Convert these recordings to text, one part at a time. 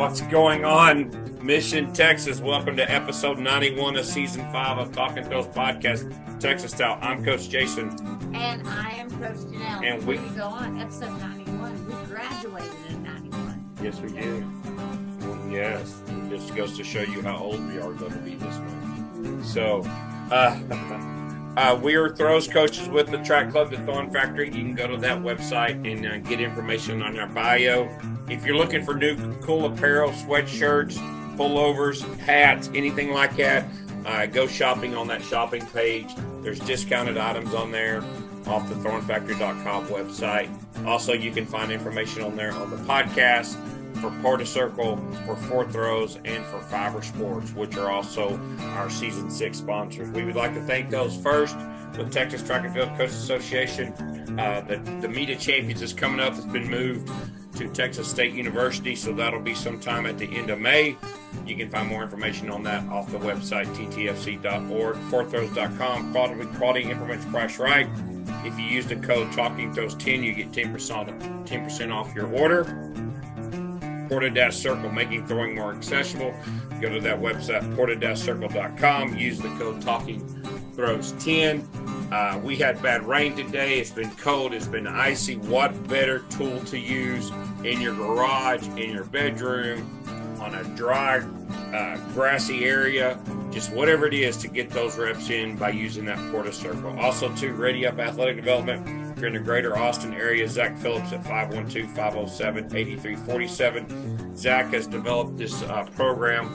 What's going on, Mission, Texas? Welcome to episode 91 of season 5 of Talking Throws podcast, Texas Style. I'm Coach Jason. And I am Coach Janelle. And we go on episode 91. We graduated in 91. Yes, we did. Well, yes. It just goes to show you how old we are going to be this month. So, we are throws coaches with the track club, the Thorn Factory. You can go to that website and get information on our bio. If you're looking for new cool apparel, sweatshirts, pullovers, hats, anything like that, go shopping on that shopping page. There's discounted items on there off the thornfactory.com website. Also, you can find information on there on the podcast for Porta Circle, for Four Throws, and for Fiber Sports, which are also our Season 6 sponsors. We would like to thank those first with Texas Track and Field Coaches Association. The Meet of Champions is coming up. It's been moved to Texas State University, so that'll be sometime at the end of May. You can find more information on that off the website, ttfc.org, fourthrows.com. Quality implements price right. If you use the code TalkingThrows10, you get 10% off your order. Porta-Circle, making throwing more accessible. Go to that website, porta-circle.com. Use the code TalkingThrows10. We had bad rain today. It's been cold. It's been icy. What better tool to use in your garage, in your bedroom, on a dry, grassy area, just whatever it is to get those reps in by using that Porta Circle. Also, too, Ready Up Athletic Development. If you're in the greater Austin area, Zach Phillips at 512-507-8347. Zach has developed this program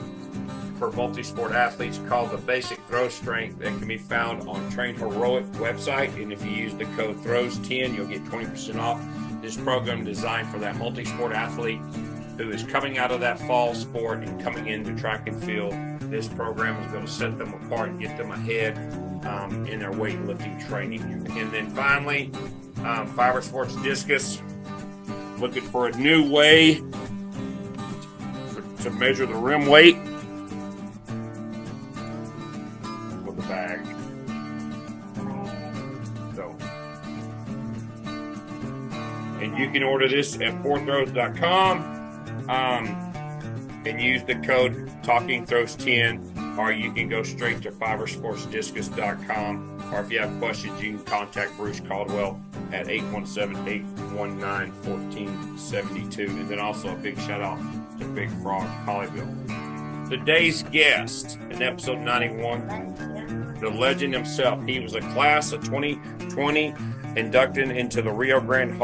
for multi-sport athletes called the Basic Throw Strength that can be found on Train Heroic website. And if you use the code THROWS10, you'll get 20% off. This program designed for that multi-sport athlete who is coming out of that fall sport and coming into track and field. This program is going to set them apart and get them ahead in their weightlifting training. And then finally, Fiber Sports Discus, looking for a new way to measure the rim weight with the bag. So, and you can order this at fourthrows.com. And use the code TalkingThrows10, or you can go straight to fibersportsdiscus.com, or if you have questions, you can contact Bruce Caldwell at 817-819-1472. And then also a big shout out to Big Frog Hollyville. Today's guest in episode 91, the legend himself. He was a class of 2020 inducted into the Rio Grande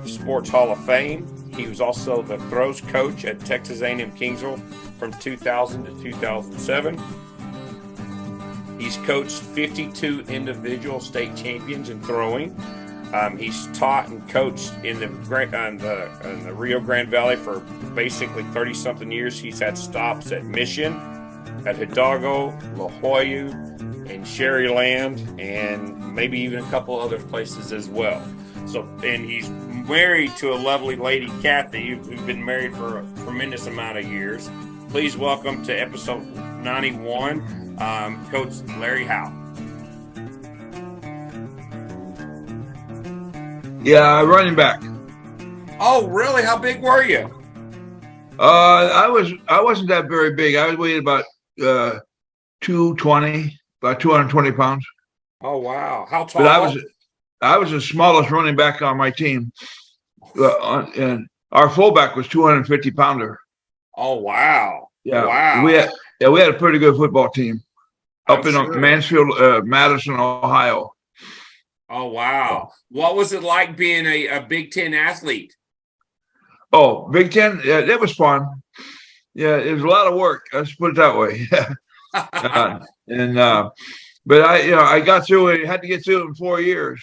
Sports Hall of Fame. He was also the throws coach at Texas A&M Kingsville from 2000 to 2007. He's coached 52 individual state champions in throwing. He's taught and coached in the Rio Grande Valley for basically 30-something years. He's had stops at Mission, at Hidalgo, La Jolla, and Sherryland, and maybe even a couple other places as well. So, and he's married to a lovely lady, Kathy, who's been married for a tremendous amount of years. Please welcome to episode 91, Coach Larry Howell. Yeah, running back. Oh, really? How big were you? I wasn't that very big. I was weighed about 220, about 220 pounds. Oh, wow. How tall? But I was the smallest running back on my team. And our fullback was 250 pounder. Oh, wow. Yeah. Wow. We had a pretty good football team up in sure. Mansfield, Madison, Ohio. Oh, wow. What was it like being a Big Ten athlete? Oh, Big Ten, yeah, that was fun. Yeah, it was a lot of work. Let's put it that way. But I got through it. Had to get through it in 4 years.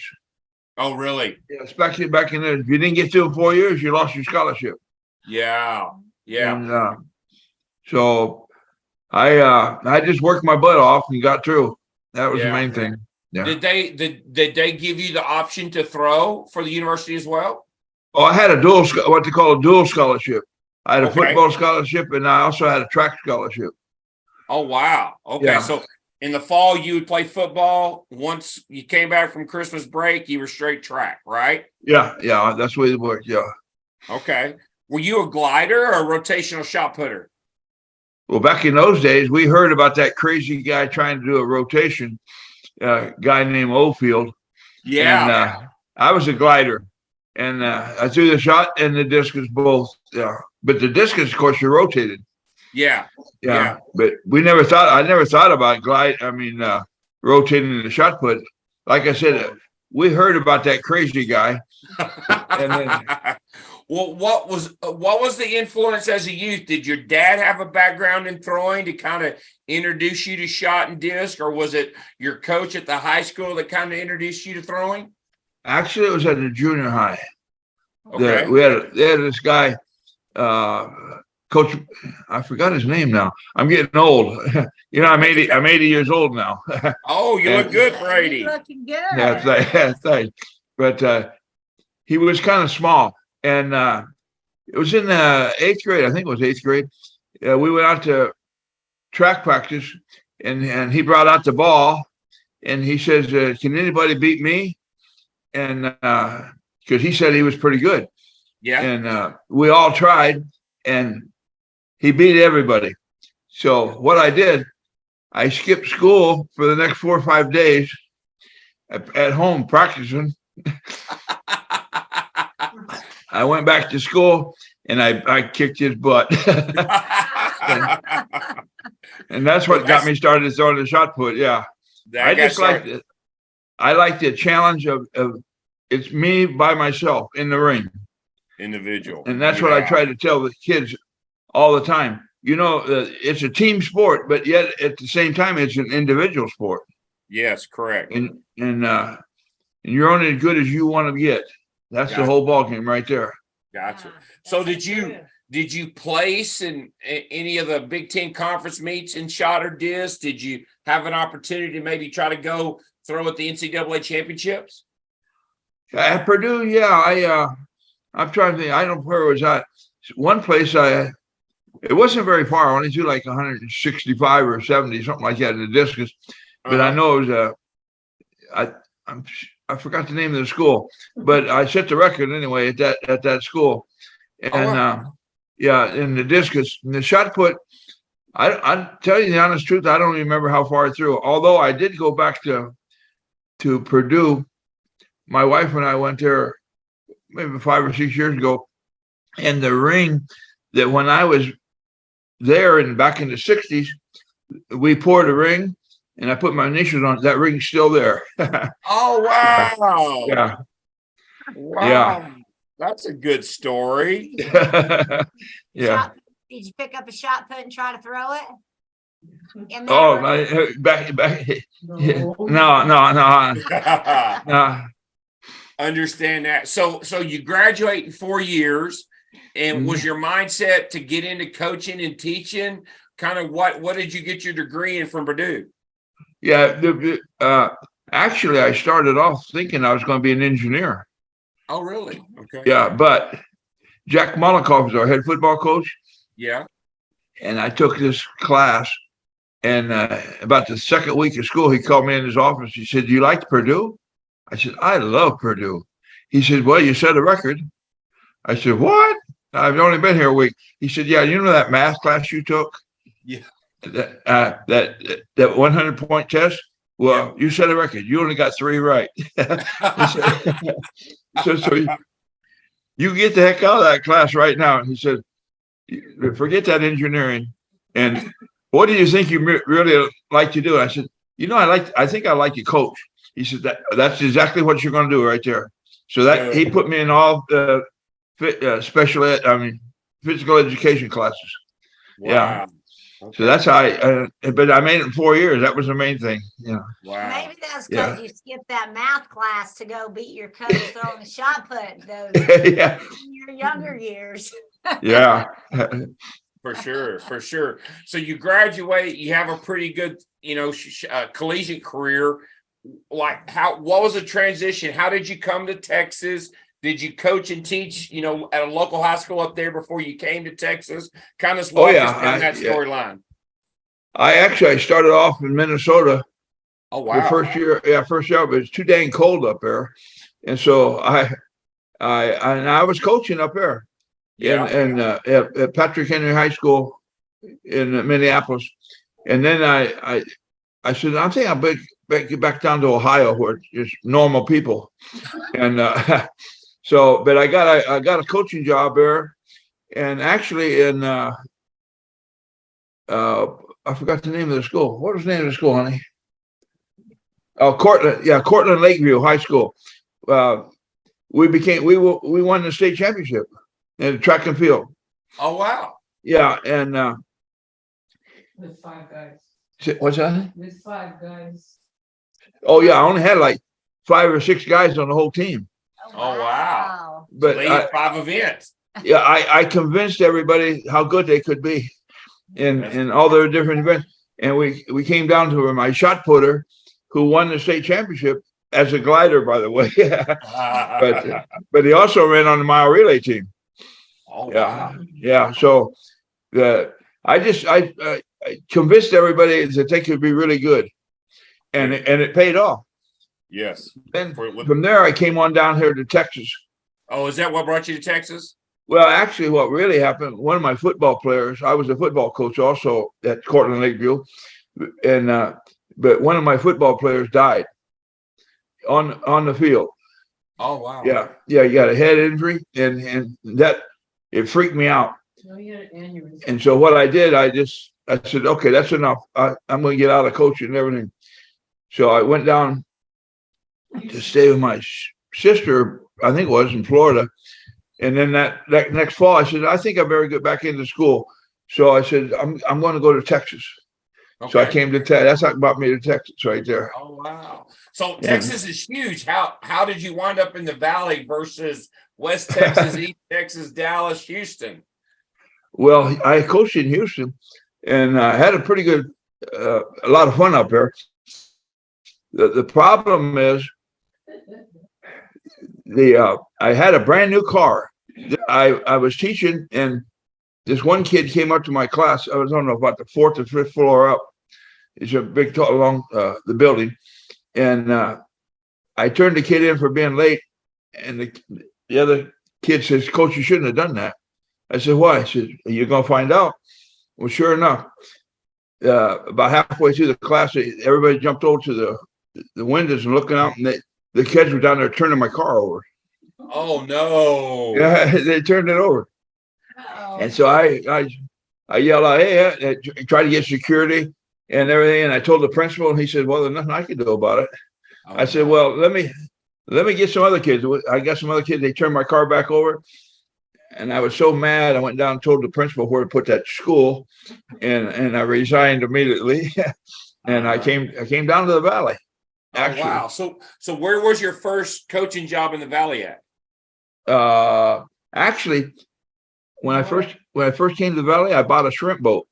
Oh, really? Yeah, especially back in the, if you didn't get through in 4 years, you lost your scholarship. Yeah. And, so I just worked my butt off and got through. That was the main thing. Yeah. Did they give you the option to throw for the university as well? Oh, I had what they call a dual scholarship. I had a football scholarship and I also had a track scholarship. Oh, wow. Okay. Yeah. So in the fall, you would play football. Once you came back from Christmas break, you were straight track, right? Yeah. That's the way it worked. Yeah. Okay. Were you a glider or a rotational shot putter? Well, back in those days, we heard about that crazy guy trying to do a rotation, guy named Oldfield. Yeah. And I was a glider, and I threw the shot and the discus both. Yeah, but the discus, of course, you rotated. Yeah. But I never thought about rotating the shot put. Like I said, we heard about that crazy guy. And then, well, what was the influence as a youth? Did your dad have a background in throwing to kind of introduce you to shot and disc, or was it your coach at the high school that kind of introduced you to throwing? Actually, it was at the junior high. Okay. They had this guy, Coach. I forgot his name now. I'm getting old. I'm 80. I'm 80 years old now. Oh, you look good for 80. You're looking good. That's right. But he was kind of small, and it was in the 8th grade. I think it was 8th grade. We went out to track practice, and he brought out the ball, and he says, "Can anybody beat me?" And because he said he was pretty good. Yeah. And we all tried, and he beat everybody. So what I did, I skipped school for the next 4 or 5 days at home practicing. I went back to school and I kicked his butt. and that's what got me started throwing the shot put. Yeah. I just liked it. I like the challenge of it's me by myself in the ring. Individual. And that's what I try to tell the kids all the time. It's a team sport, but yet at the same time, it's an individual sport. Yes, correct. And you're only as good as you want to get. That's the whole ball game right there. Gotcha. So did you place in any of the Big Ten conference meets in shot or disc? Did you have an opportunity to maybe try to go throw at the NCAA championships? At Purdue, yeah. I'm trying to think. I don't know where it was at. One place it wasn't very far. I only threw like 165 or 70, something like that in the discus. But I know it was I forgot the name of the school, but I set the record anyway at that school. And in the discus and the shot put, I tell you the honest truth, I don't even remember how far I threw. Although I did go back to Purdue. My wife and I went there maybe 5 or 6 years ago, and the ring that when I was there and back in the 60s, we poured a ring and I put my initials on it. That ring's still there. Oh, wow. Yeah. Wow. Yeah. That's a good story. Yeah. Did you pick up a shot put and try to throw it? Back. No. Understand that. So you graduate in 4 years, and was your mindset to get into coaching and teaching? Kind of what did you get your degree in from Purdue? Yeah, actually, I started off thinking I was going to be an engineer. Oh, really? Okay. Yeah, but Jack Molikoff was our head football coach. Yeah. And I took this class, and about the second week of school, he called me in his office. He said, "Do you like Purdue?" I said, "I love Purdue." He said, "Well, you set a record." I said, "What? I've only been here a week." He said, "Yeah, you know that math class you took? Yeah. That 100-point test? Well, you set a record. You only got 3 right." He said, so you get the heck out of that class right now. And he said, "Forget that engineering. And what do you think you really like to do?" I said, I think I like to coach." He said, that's exactly what you're going to do right there. So that he put me in all the physical education classes. Wow. Yeah. Okay. So that's how but I made it in 4 years. That was the main thing. Yeah. Wow. Maybe that's because you skipped that math class to go beat your coach throwing the shot put those in your younger years. Yeah. For sure. So you graduate, you have a pretty good, collegiate career. Like what was the transition? How did you come to Texas? Did you coach and teach, at a local high school up there before you came to Texas? Kind of walk us down that storyline. I started off in Minnesota. Oh, wow. The first year, but it's too dang cold up there. And so I was coaching up there. at Patrick Henry High School in Minneapolis. And then I said, I think I'll get back down to Ohio where it's just normal people. And so, but I got a coaching job there, and actually in I forgot the name of the school. What was the name of the school, honey? Oh, Cortland Lakeview High School. We won the state championship in track and field. Oh wow! Yeah, and with 5 guys. What's that? With 5 guys. Oh yeah, I only had like 5 or 6 guys on the whole team. Oh wow! But so they had 5 events. Yeah, I convinced everybody how good they could be in all their different events, and we came down to my shot putter, who won the state championship as a glider, by the way. but he also ran on the mile relay team. Oh yeah, wow! Yeah. So I convinced everybody that they could be really good, and it paid off. Yes. Then from there, I came on down here to Texas. Oh, is that what brought you to Texas? Well, actually, what really happened, one of my football players, I was a football coach also at Cortland Lakeview, and but one of my football players died on the field. Oh wow! Yeah, he got a head injury, and that it freaked me out. No, he had an aneurysm. And so what I did, I said, okay, that's enough. I'm going to get out of coaching and everything. So I went down to stay with my sister, I think it was in Florida. And then that next fall, I said, I think I better get back into school. So I said, I'm going to go to Texas. Okay. So I came to Texas. That's what brought me to Texas right there. Oh, wow. So Texas is huge. How did you wind up in the Valley versus West Texas, East Texas, Dallas, Houston? Well, I coached in Houston and I had a pretty good, a lot of fun up there. The problem is I had a brand new car. I was teaching, and this one kid came up to my class. I was on about the 4th or 5th floor up. It's a big tall along the building, and I turned the kid in for being late, and the other kid says, "Coach, you shouldn't have done that." I said, "Why?" He said, "You're gonna find out." Well, sure enough, about halfway through the class, everybody jumped over to the windows and looking out, and the kids were down there turning my car over. Oh no! Yeah, they turned it over. Uh-oh. And so I yelled out, "Hey!" I tried to get security and everything, and I told the principal, and he said, "Well, there's nothing I can do about it." I said, "Well, let me get some other kids." I got some other kids. They turned my car back over, and I was so mad. I went down and told the principal where to put that school, and I resigned immediately. And I came down to the Valley. Actually. Oh, wow. So where was your first coaching job in the Valley at? Actually, when I first came to the Valley, I bought a shrimp boat.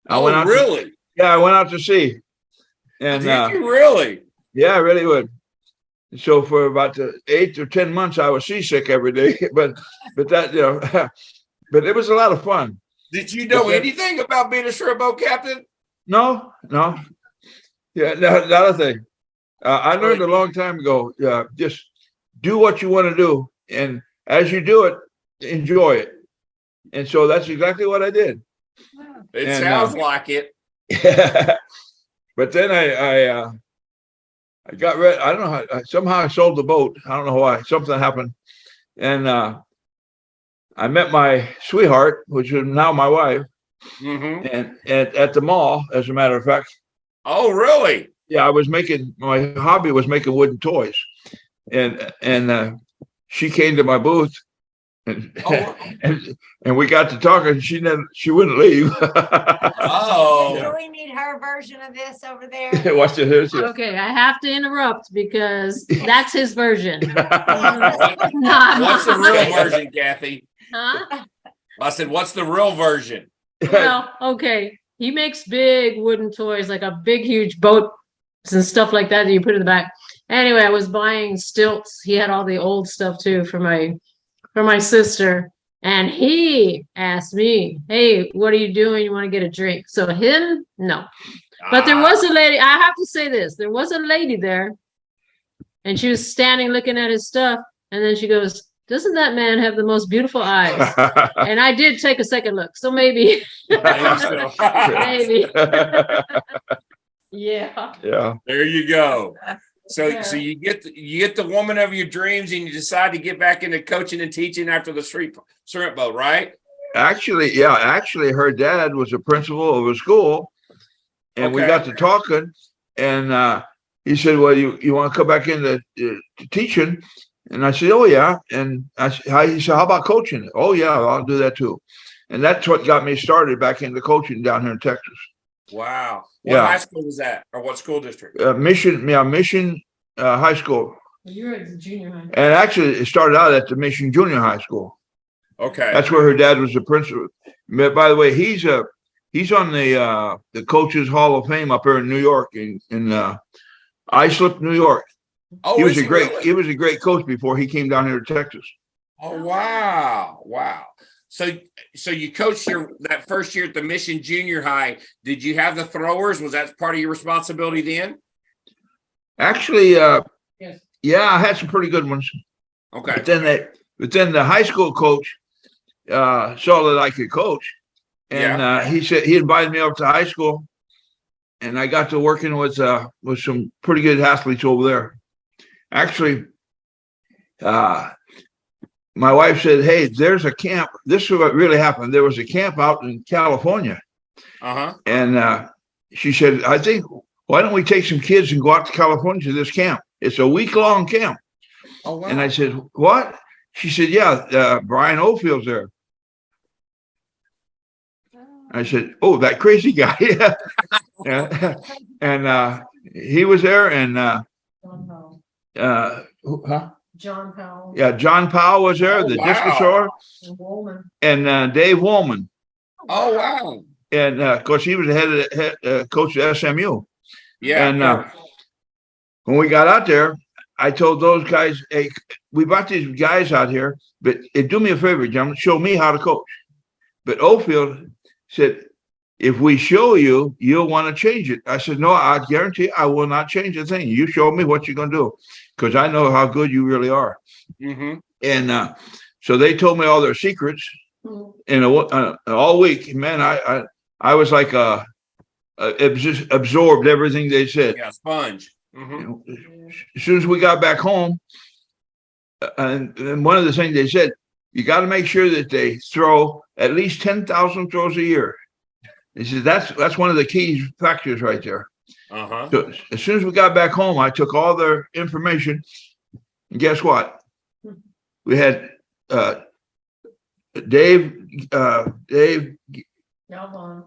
Really? I went out to sea. And did you really? Yeah, I really would. So for about 8 or 10 months, I was seasick every day. But that but it was a lot of fun. Did you know anything about being a shrimp boat captain? No. Yeah, not a thing. I learned a long time ago. Just do what you want to do, and as you do it, enjoy it. And so that's exactly what I did. It sounds like it. But then I got rid. I don't know how. Somehow I sold the boat. I don't know why. Something happened, and I met my sweetheart, which is now my wife, and at the mall, as a matter of fact. Oh, really? Yeah, my hobby was making wooden toys, and she came to my booth, and we got to talking. She wouldn't leave. Oh, Do we need her version of this over there? Watch this. Okay, I have to interrupt because that's his version. What's the real version, Kathy? Huh? I said, what's the real version? Well, okay. He makes big wooden toys, like a big, huge boats and stuff like that you put in the back. Anyway, I was buying stilts. He had all the old stuff too for my sister. And he asked me, "Hey, what are you doing? You want to get a drink?" So him, no. But there was a lady, I have to say this, there was a lady there, and she was standing looking at his stuff, and then she goes, doesn't that man have the most beautiful eyes? And I did take a second look, so maybe. Maybe. Yeah. Yeah. There you go. So Yeah. you get the woman of your dreams, and you decide to get back into coaching and teaching after the shrimp boat, right? Actually, her dad was a principal of a school, and we Okay. got to talking, and he said, "Well, you want to come back into teaching?" And I said, "Oh yeah." And he said, "How about coaching?" "Oh yeah, I'll do that too." And that's what got me started back into coaching down here in Texas. Wow. What Yeah. high school was that, or what school district? Mission High School, You're at the junior high. and actually it started out at the Mission Junior High School. Okay. That's where her dad was the principal. By the way, he's on the Coaches Hall of Fame up here in New York, in Islip, New York. Oh, He was is a great really? he was a great coach before he came down here to Texas. Oh, wow. Wow. So you coached that first year at the Mission Junior High. Did you have the throwers? Was that part of your responsibility then? Actually, Yes. yeah, I had some pretty good ones. Okay. But then the high school coach saw that I could coach, and he said he invited me up to high school, and I got to working with some pretty good athletes over there. Actually, my wife said, "Hey, there's a camp." This is what really happened. There was a camp out in California, Uh-huh. and she said, "I think why don't we take some kids and go out to California to this camp? It's a week-long camp." Oh, wow. And I said, "What?" She said, "Yeah, Brian Oldfield's there." I said, "Oh, that crazy guy." Yeah. And he was there, and John Powell. huh? John Powell. Yeah, John Powell was there, Oh, the wow. discus thrower, And Woolman. and Dave Woolman. Oh, wow. And of course, he was the head coach at SMU. Yeah. And when we got out there, I told those guys, "Hey, we brought these guys out here, but do me a favor, gentlemen, show me how to coach." But Oldfield said, "If we show you, you'll want to change it." I said, "No, I guarantee I will not change a thing. You show me what you're going to do, because I know how good you really are." Mm-hmm. And so they told me all their secrets. And all week, man, I was like just absorbed everything they said. Yeah, sponge. Mm-hmm. You know, as soon as we got back home, and one of the things they said, you got to make sure that they throw at least 10,000 throws a year. They said that's one of the key factors right there. Uh-huh. So as soon as we got back home, I took all their information, and guess what? We had Dave Galvan.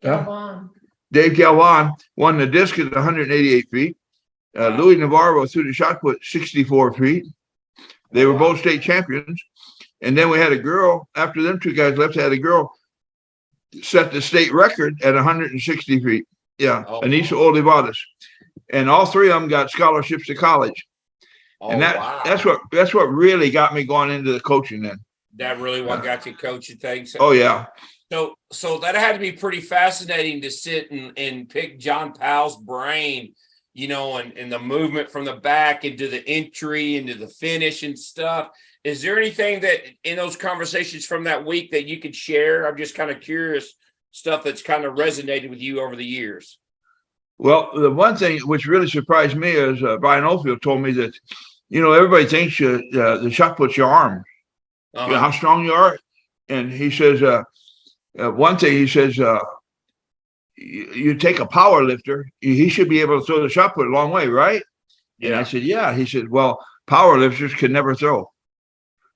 Yeah. Galvan. Dave Galvan won the discus at 188 feet. Wow. Louis Navarro threw the shot put 64 feet. They were Wow. both state champions. And then we had a girl, after them two guys left, had a girl set the state record at 160 feet. Yeah, Oh, Anissa Olivares. And all three of them got scholarships to college. Oh, And wow. that's what really got me going into the coaching then. That really what got you coaching things. Oh yeah. So that had to be pretty fascinating to sit and pick John Powell's brain, you know, and the movement from the back into the entry, into the finish and stuff. Is there anything that in those conversations from that week that you could share? I'm just kind of curious, stuff that's kind of resonated with you over the years. Well, the one thing which really surprised me is Brian Oldfield told me that, you know, everybody thinks the shot put's your arm, Uh-huh. you know, how strong you are. And he says, one thing he says, you take a power lifter, he should be able to throw the shot put a long way, right? And I said, yeah. He said, well, power lifters can never throw.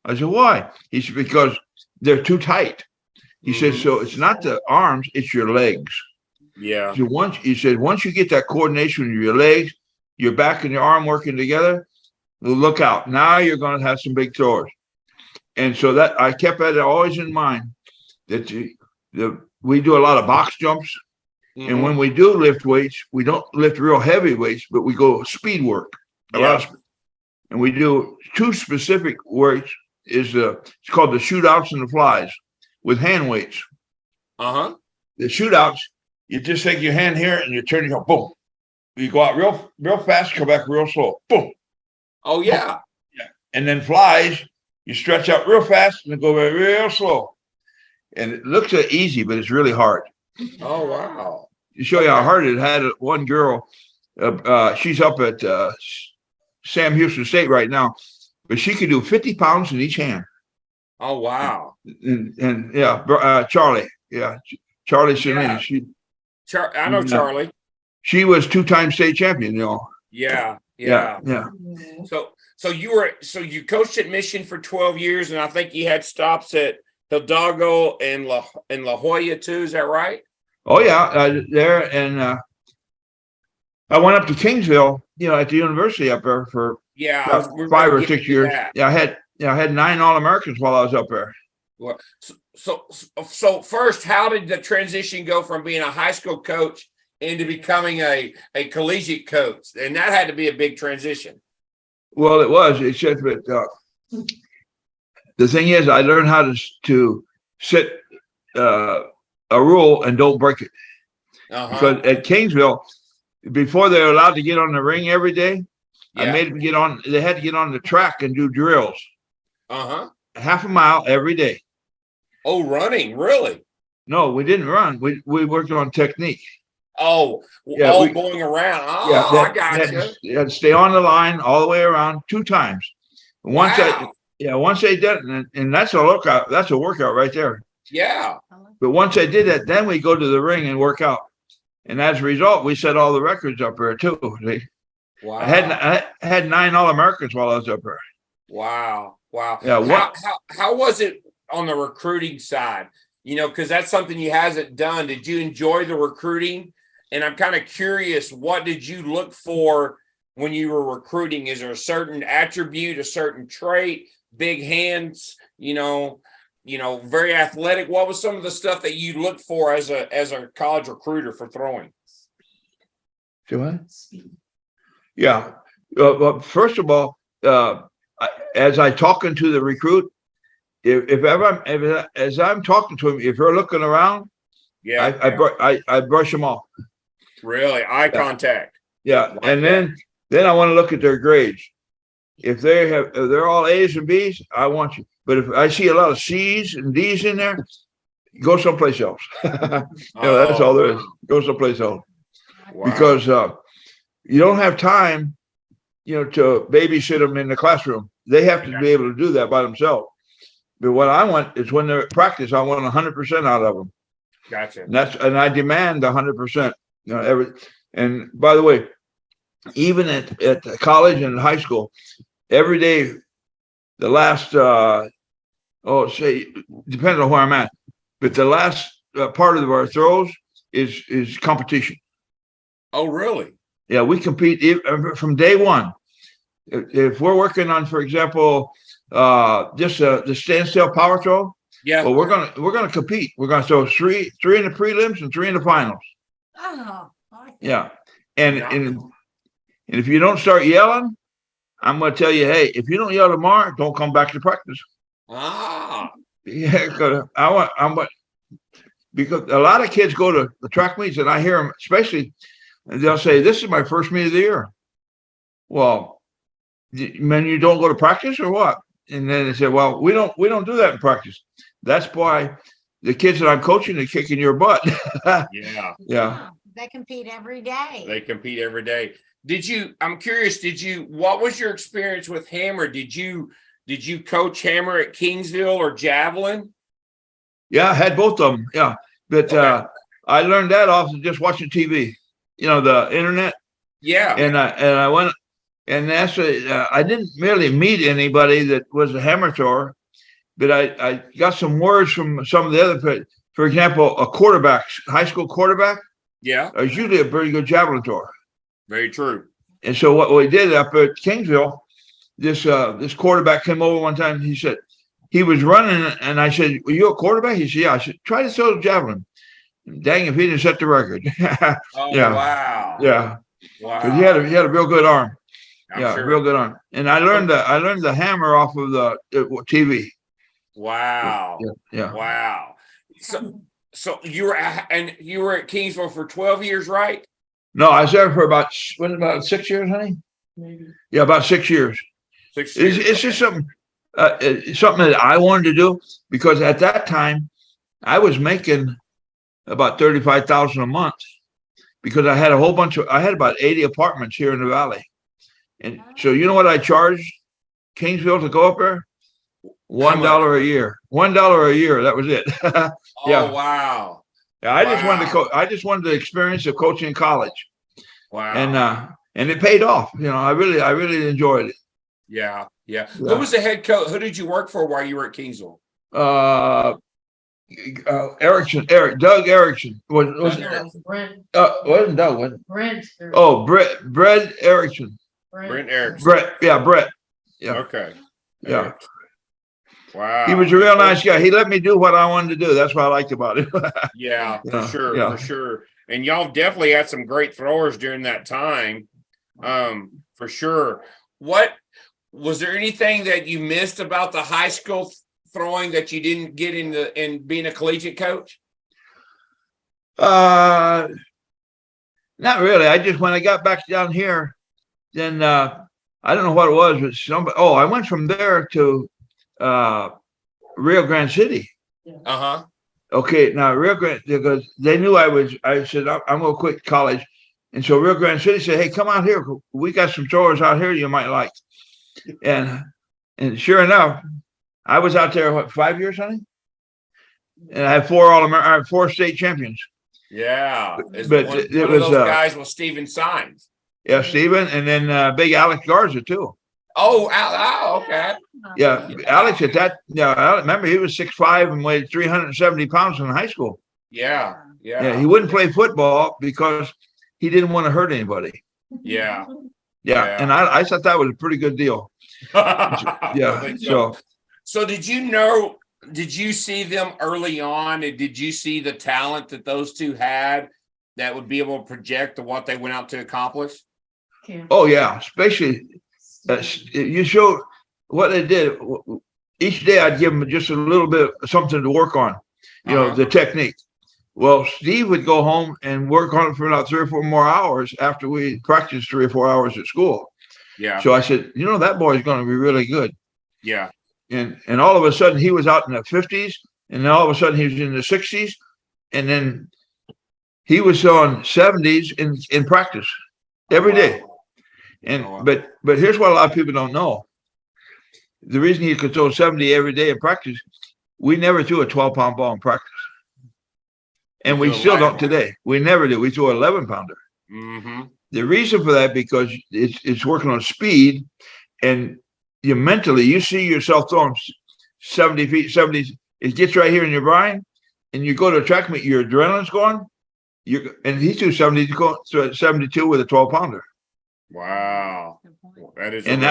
I said, why? He said, because they're too tight. He said, so it's not the arms, it's your legs. Yeah. So once you get that coordination with your legs, your back and your arm working together, look out. Now you're going to have some big throwers. And so that I kept that always in mind, that we do a lot of box jumps. Mm-hmm. And when we do lift weights, we don't lift real heavy weights, but we go speed work. And we do two specific weights. It's called the shootouts and the flies with hand weights. Uh-huh. The shootouts, you just take your hand here and you turn it, boom. You go out real fast, come back real slow, boom. Oh, yeah. And then flies, You stretch out real fast and go real slow. And it looks easy, but it's really hard. Oh, wow. To show you how hard it had, one girl, she's up at Sam Houston State right now, but she could do 50 pounds in each hand. Oh, wow. And Charlie. Yeah. Charlie Shalini. I know Charlie. She was 2-time state champion, Yeah. So you coached at Mission for 12 years, and I think you had stops at Hidalgo and La Jolla too. Is that right? Oh yeah, there, and I went up to Kingsville, at the university up there for 5 or 6 years. Yeah, I had 9 All-Americans while I was up there. Well, so first, how did the transition go from being a high school coach into becoming a collegiate coach? And that had to be a big transition. Well, it was. It's just that the thing is, I learned how to set a rule and don't break it. Because at Kingsville, before they were allowed to get on the ring every day, I made them get on. They had to get on the track and do drills. Half a mile every day. Oh, running, really? No, we didn't run. We worked on technique. Oh, going around. Oh, I got you. You had to stay on the line all the way around 2 times. Once they did it, and that's a workout. That's a workout right there. Yeah. But once they did that, then we go to the ring and work out. And as a result, we set all the records up there too. See? Wow. I had 9 All-Americans while I was up there. Wow. Yeah. How was it on the recruiting side? Because that's something you hasn't done. Did you enjoy the recruiting? And I'm kind of curious, what did you look for when you were recruiting? Is there a certain attribute, a certain trait, big hands, very athletic? What was some of the stuff that you looked for as a college recruiter for throwing? Do I? Yeah. Well, first of all, as I talking to the recruit, as I'm talking to him, if you're looking around, I brush them off. Really, eye contact. Yeah, and then I want to look at their grades. If they're all A's and B's, I want you. But if I see a lot of C's and D's in there, go someplace else. That's all there is. Go someplace else. Wow. Because you don't have time, to babysit them in the classroom. They have to be able to do that by themselves. But what I want is when they're at practice, I want 100% out of them. Gotcha. And I demand 100%. And by the way, even at college and high school, every day, the last, depends on where I'm at, but the last part of our throws is competition. Oh, really? Yeah, we compete from day one. If we're working on, for example, just the standstill power throw, well, we're gonna compete. We're gonna throw three in the prelims and 3 in the finals. Oh, yeah, and if you don't start yelling, I'm gonna tell you, hey, if you don't yell tomorrow, don't come back to practice. Yeah, because because a lot of kids go to the track meets, and I hear them, especially, and they'll say, "This is my first meet of the year." Well, man, you don't go to practice or what? And then they say, "Well, we don't do that in practice." That's why the kids that I'm coaching are kicking your butt. Yeah. They compete every day. I'm curious, what was your experience with hammer? Did you coach hammer at Kingsville or javelin? Yeah, I had both of them. Yeah. But I learned that off of just watching TV, the internet. Yeah. And I went, and actually, I didn't really meet anybody that was a hammer thrower, but I got some words from some of the other, for example, high school quarterback. Yeah. Is usually a very good javelin thrower. Very true. And so what we did up at Kingsville, this quarterback came over one time. He said, he was running, and I said, "Were you a quarterback?" He said, "Yeah." I said, "Try to throw the javelin." Dang, if he didn't set the record. Oh, yeah. Wow. Yeah. Wow. But he had a real good arm. Sure. Real good arm. And I learned the hammer off of the TV. Wow. Yeah. Wow. So you were at Kingsville for 12 years, right? No, I was there for about 6 years, honey. Maybe. Yeah, about 6 years. 6 years. It's just something. something that I wanted to do, because at that time I was making about 35,000 a month, because I had about 80 apartments here in the valley. And so you know what I charged Kingsville to go up there? $1 a year. $1 a year. That was it. Oh, Yeah. wow. Yeah, I just wanted the experience of coaching in college. Wow. And it paid off. I really enjoyed it. Yeah. Who was the head coach? Who did you work for while you were at Kingsville? Doug Erickson. Brent. Wasn't Doug, wasn't it? Brent. Oh, Brett Erickson. Brent Erickson. Brett. Yeah. Okay. Yeah. Wow. He was a real nice guy. He let me do what I wanted to do. That's what I liked about it. Yeah, for sure. Yeah. For sure. And y'all definitely had some great throwers during that time. For sure. What was there anything that you missed about the high school throwing that you didn't get in being a collegiate coach? Not really. When I got back down here, then I don't know what it was, but I went from there to Rio Grande City. Uh-huh. Okay, now Rio Grande, because they knew I said, I'm going to quit college. And so Rio Grande City said, hey, come out here. We got some throwers out here you might like. And sure enough, I was out there, 5 years, honey? And I had four state champions. Yeah. But one it of was those guys was Stephen Saenz. Yeah, Stephen, and then big Alex Garza too. Oh, okay. Yeah, Alex at that. Yeah, I remember he was 6'5" and weighed 370 pounds in high school. Yeah. He wouldn't play football because he didn't want to hurt anybody. Yeah. And I thought that was a pretty good deal. Yeah. So did you see them early on, and did you see the talent that those two had that would be able to project to what they went out to accomplish? Oh yeah, especially you show what they did. Each day I'd give them just a little bit of something to work on, the technique. Well, Steve would go home and work on it for about 3 or 4 more hours after we practiced 3 or 4 hours at school. Yeah. So I said, that boy's going to be really good. Yeah. And all of a sudden he was out in the 50s, and then all of a sudden he was in the 60s, and then he was on 70s in practice every day. And but here's what a lot of people don't know. The reason he could throw 70 every day in practice, we never threw a 12-pound ball in practice. And we still don't today. We never did. We threw an 11-pounder. Mm-hmm. The reason for that, because it's working on speed, and you see yourself throwing 70 feet, 70. It gets right here in your brain, and you go to a track meet, your adrenaline's going. And he threw 72 with a 12-pounder. Wow, that is. And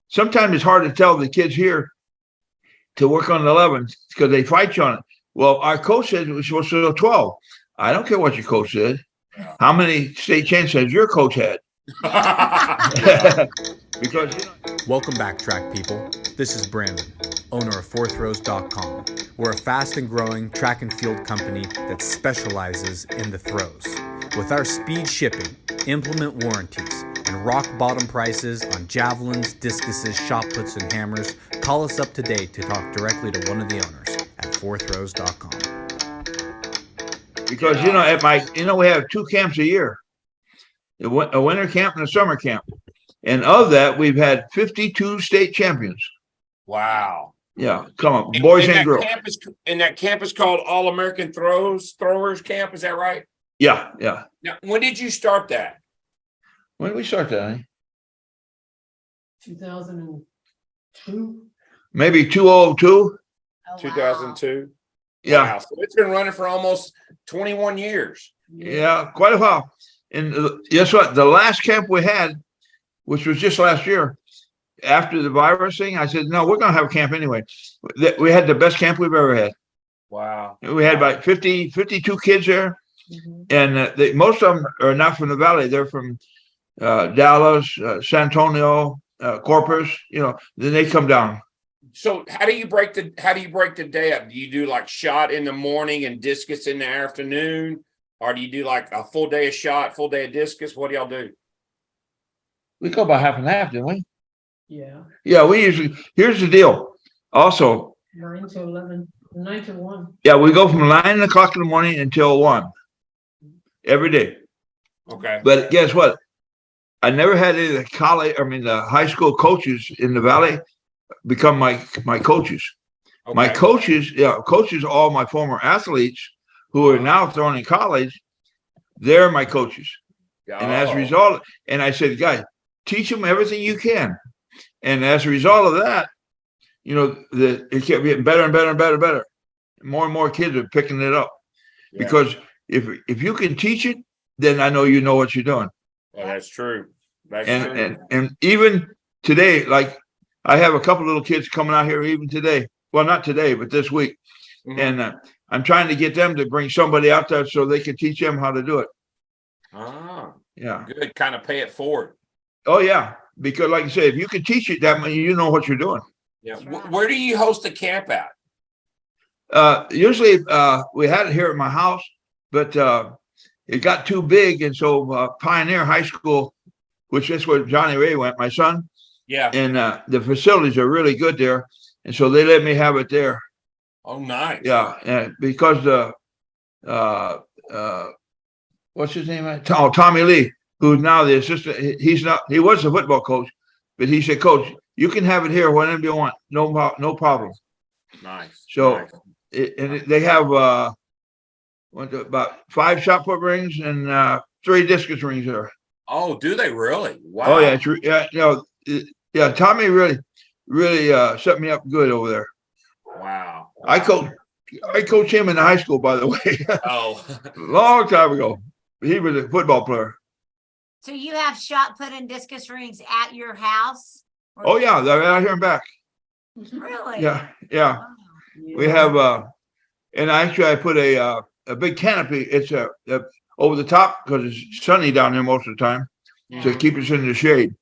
sometimes it's hard to tell the kids here to work on the 11 because they fight you on it. Well, our coach said it was supposed to go 12. I don't care what your coach said. Yeah. How many state champs has your coach had? Because Welcome back, track people. This is Brandon, owner of fourthrows.com. We're a fast and growing track and field company that specializes in the throws. With our speed shipping, implement warranties, and rock bottom prices on javelins, discuses, shot puts, and hammers, call us up today to talk directly to one of the owners at fourthrows.com. Because we have 2 camps a year, a winter camp and a summer camp, and of that we've had 52 state champions. Wow. Yeah, come on, boys and girls. That camp is called All American Throwers Camp. Is that right? Yeah. Now, when did you start that? When did we start that? Honey? 2002. Maybe 202. 2002. Yeah. Wow. So it's been running for almost 21 years. Yeah, quite a while. And guess what? The last camp we had, which was just last year, after the virus thing, I said, no, we're going to have a camp anyway. We had the best camp we've ever had. Wow. We had about 52 kids there. Mm-hmm. And most of them are not from the valley. They're from Dallas, San Antonio, Corpus. Then they come down. So how do you break the day up? Do you do like shot in the morning and discus in the afternoon, or do you do like a full day of shot, full day of discus? What do y'all do? We go about half and half, didn't we? Yeah. Yeah, here's the deal. Also, 9 to 11, 9 to 1. yeah, we go from 9 o'clock in the morning until 1 every day. Okay. But guess what? I never had any of the high school coaches in the Valley become my coaches. Okay. My coaches, all my former athletes who are now thrown in college, they're my coaches. And as a result, and I said, guys, teach them everything you can. And as a result of that, it kept getting better and better and better and better. More and more kids are picking it up. Yeah. Because if you can teach it, then I know you know what you're doing. Well, that's true. And even today, like I have a couple little kids coming out here even today. Well, not today, but this week. Mm-hmm. And I'm trying to get them to bring somebody out there so they can teach them how to do it. Ah, yeah. Good. Kind of pay it forward. Oh, yeah. Because like I said, if you can teach it, that means you know what you're doing. Yeah. Where do you host the camp at? Usually we had it here at my house, but it got too big. And so Pioneer High School, which is where Johnny Ray went, my son. Yeah. And the facilities are really good there. And so they let me have it there. Oh, nice. Yeah. And because what's his name? Tommy Lee, who's now the assistant. He was the football coach, but he said, Coach, you can have it here whenever you want. No problem. Nice. So, nice. They have about 5 shot put rings and 3 discus rings there. Oh, do they really? Wow. Oh yeah, Tommy really set me up good over there. Wow. I coached him in the high school, by the way. Oh, long time ago. He was a football player. So you have shot put and discus rings at your house? Oh yeah, they're out here and back. Really? Yeah. Wow. We have and actually I put a big canopy. It's over the top because it's sunny down there most of the time to keep us in the shade.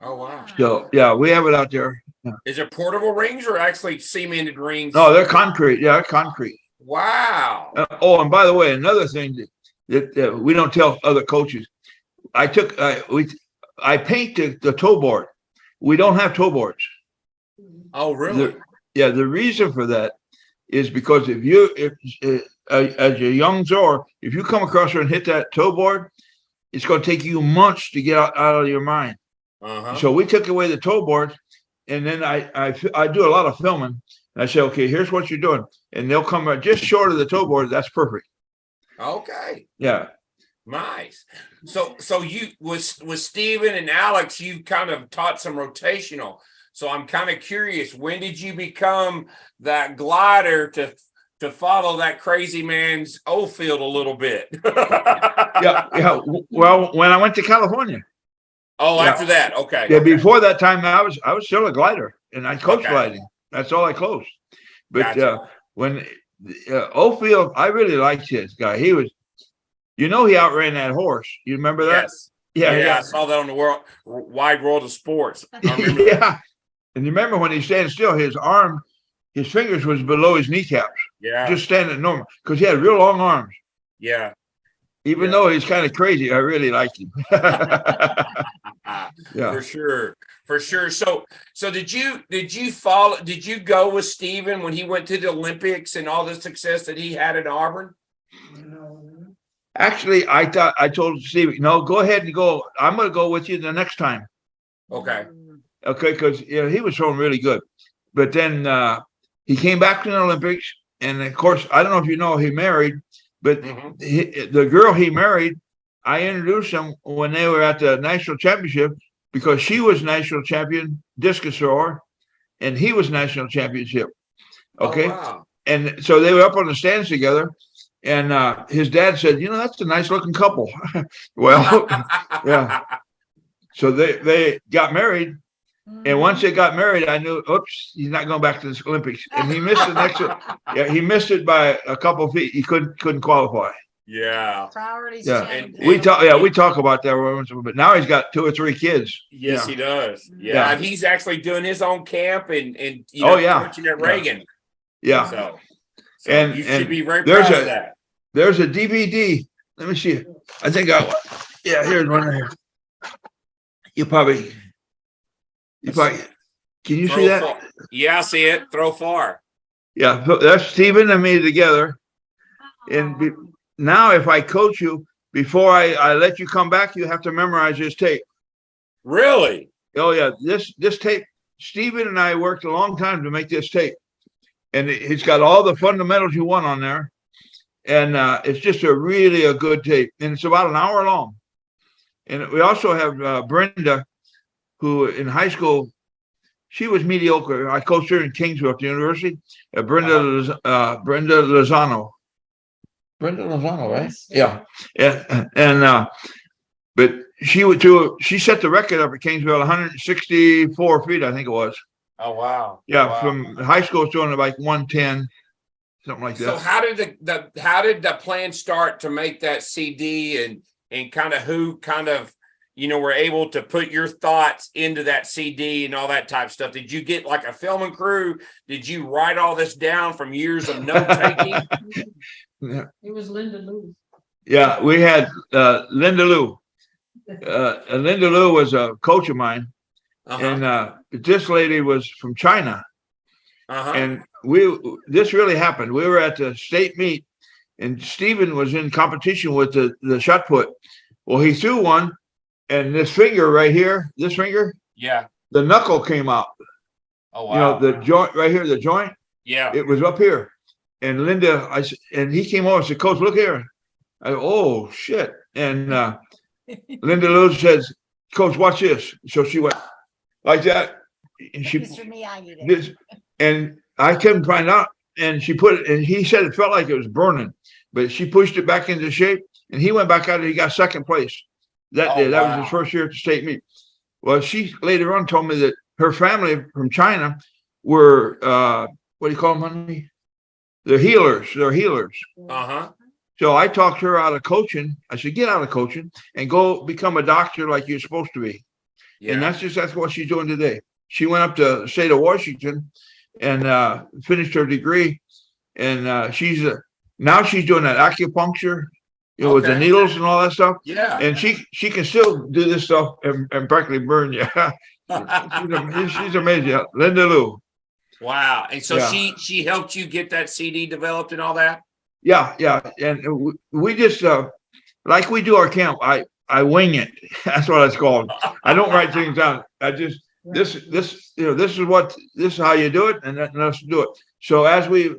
Oh wow. So yeah, we have it out there. Yeah. Is it portable rings or actually cemented rings? No, they're concrete. Yeah, they're concrete. Wow. And by the way, another thing that we don't tell other coaches, I paint the toe board. We don't have toe boards. Oh really? The reason for that is because as a young thrower, if you come across her and hit that toe board, it's going to take you months to get out of your mind. Uh-huh. So we took away the toe board, and then I do a lot of filming. And I say, okay, here's what you're doing, and they'll come right just short of the toe board. That's perfect. Okay. Yeah. Nice. So you with Stephen and Alex, you kind of taught some rotational. So I'm kind of curious, when did you become that glider to follow that crazy man's O field a little bit? Yeah. Well, when I went to California. Oh, after that, okay. Yeah, okay. Before that time, I was still a glider, and I coached gliding. That's all I coached. But Gotcha. When Ofield, I really liked this guy. He was, he outran that horse. You remember that? Yes. Yeah. I saw that on the wide world of sports. I remember yeah. that. And you remember when he stands still, his fingers was below his kneecaps. Yeah. Just standing normal because he had real long arms. Yeah. Even though he's kind of crazy, I really liked him. Yeah. For sure. So did you go with Stephen when he went to the Olympics and all the success that he had at Auburn? Actually, I told Stephen, no, go ahead and go. I'm going to go with you the next time. Okay. Okay, because he was throwing really good. But then he came back to the Olympics, and of course, I don't know if you know, he married, but the girl he married, I introduced him when they were at the national championship because she was national champion discus thrower, and he was national championship. Okay, oh, wow. And so they were up on the stands together, and his dad said, that's a nice looking couple. Well, yeah. So they got married. And once they got married, I knew, oops, he's not going back to the Olympics. And he missed the next one. Yeah, he missed it by a couple of feet. He couldn't qualify. Yeah. Priorities yeah. change. We talk about that, but now he's got 2 or 3 kids. Yes, he does. Yeah. And he's actually doing his own camp and coaching at Reagan. Yeah. So and you should be very proud of that. There's a DVD. Let me see. I think here's one right here. You probably. If I, can you Throw see that? far. Yeah, I see it. Throw far. Yeah, that's Stephen and me together. And now if I coach you, before I let you come back, you have to memorize this tape. Really? Oh yeah, this tape, Stephen and I worked a long time to make this tape. And it's got all the fundamentals you want on there. And it's just a good tape. And it's about an hour long. And we also have Brenda, who in high school, she was mediocre. I coached her in Kingsville at the university. Brenda Lozano. Brenda Lozano, right? Yeah. But she set the record up at Kingsville, 164 feet, I think it was. Oh, wow. Yeah, wow. From high school, it's doing like 110, something like that. So how did the plan start to make that CD and kind of who kind of, were able to put your thoughts into that CD and all that type of stuff? Did you get like a filming crew? Did you write all this down from years of note taking? It was Linda Lou. Yeah, we had Linda Lou. Linda Lou was a coach of mine. And this lady was from China. And this really happened. We were at the state meet and Stephen was in competition with the shot put. Well, he threw one and this finger right here, the knuckle came out. Oh, wow. The joint right here, the joint. Yeah. It was up here. And Linda, and he came over and said, Coach, look here. Oh, shit. And Linda Lou says, Coach, watch this. So she went like that. And and I couldn't find out. And she put it, and he said it felt like it was burning, but she pushed it back into shape. And he went back out and he got second place that day. That was his first year at the state meet. Well, she later on told me that her family from China were, what do you call them, honey? They're healers. So I talked her out of coaching. I said, get out of coaching and go become a doctor like you're supposed to be. Yeah. And that's what she's doing today. She went up to the state of Washington and finished her degree. And now she's doing that acupuncture, with the needles and all that stuff. Yeah. And she can still do this stuff and practically burn you. She's amazing. Linda Lou. Wow. And so she helped you get that CD developed and all that? Yeah. And we just, like we do our camp, I wing it. That's what it's called. I don't write things down. I just, this is how you do it, and let's do it. So as we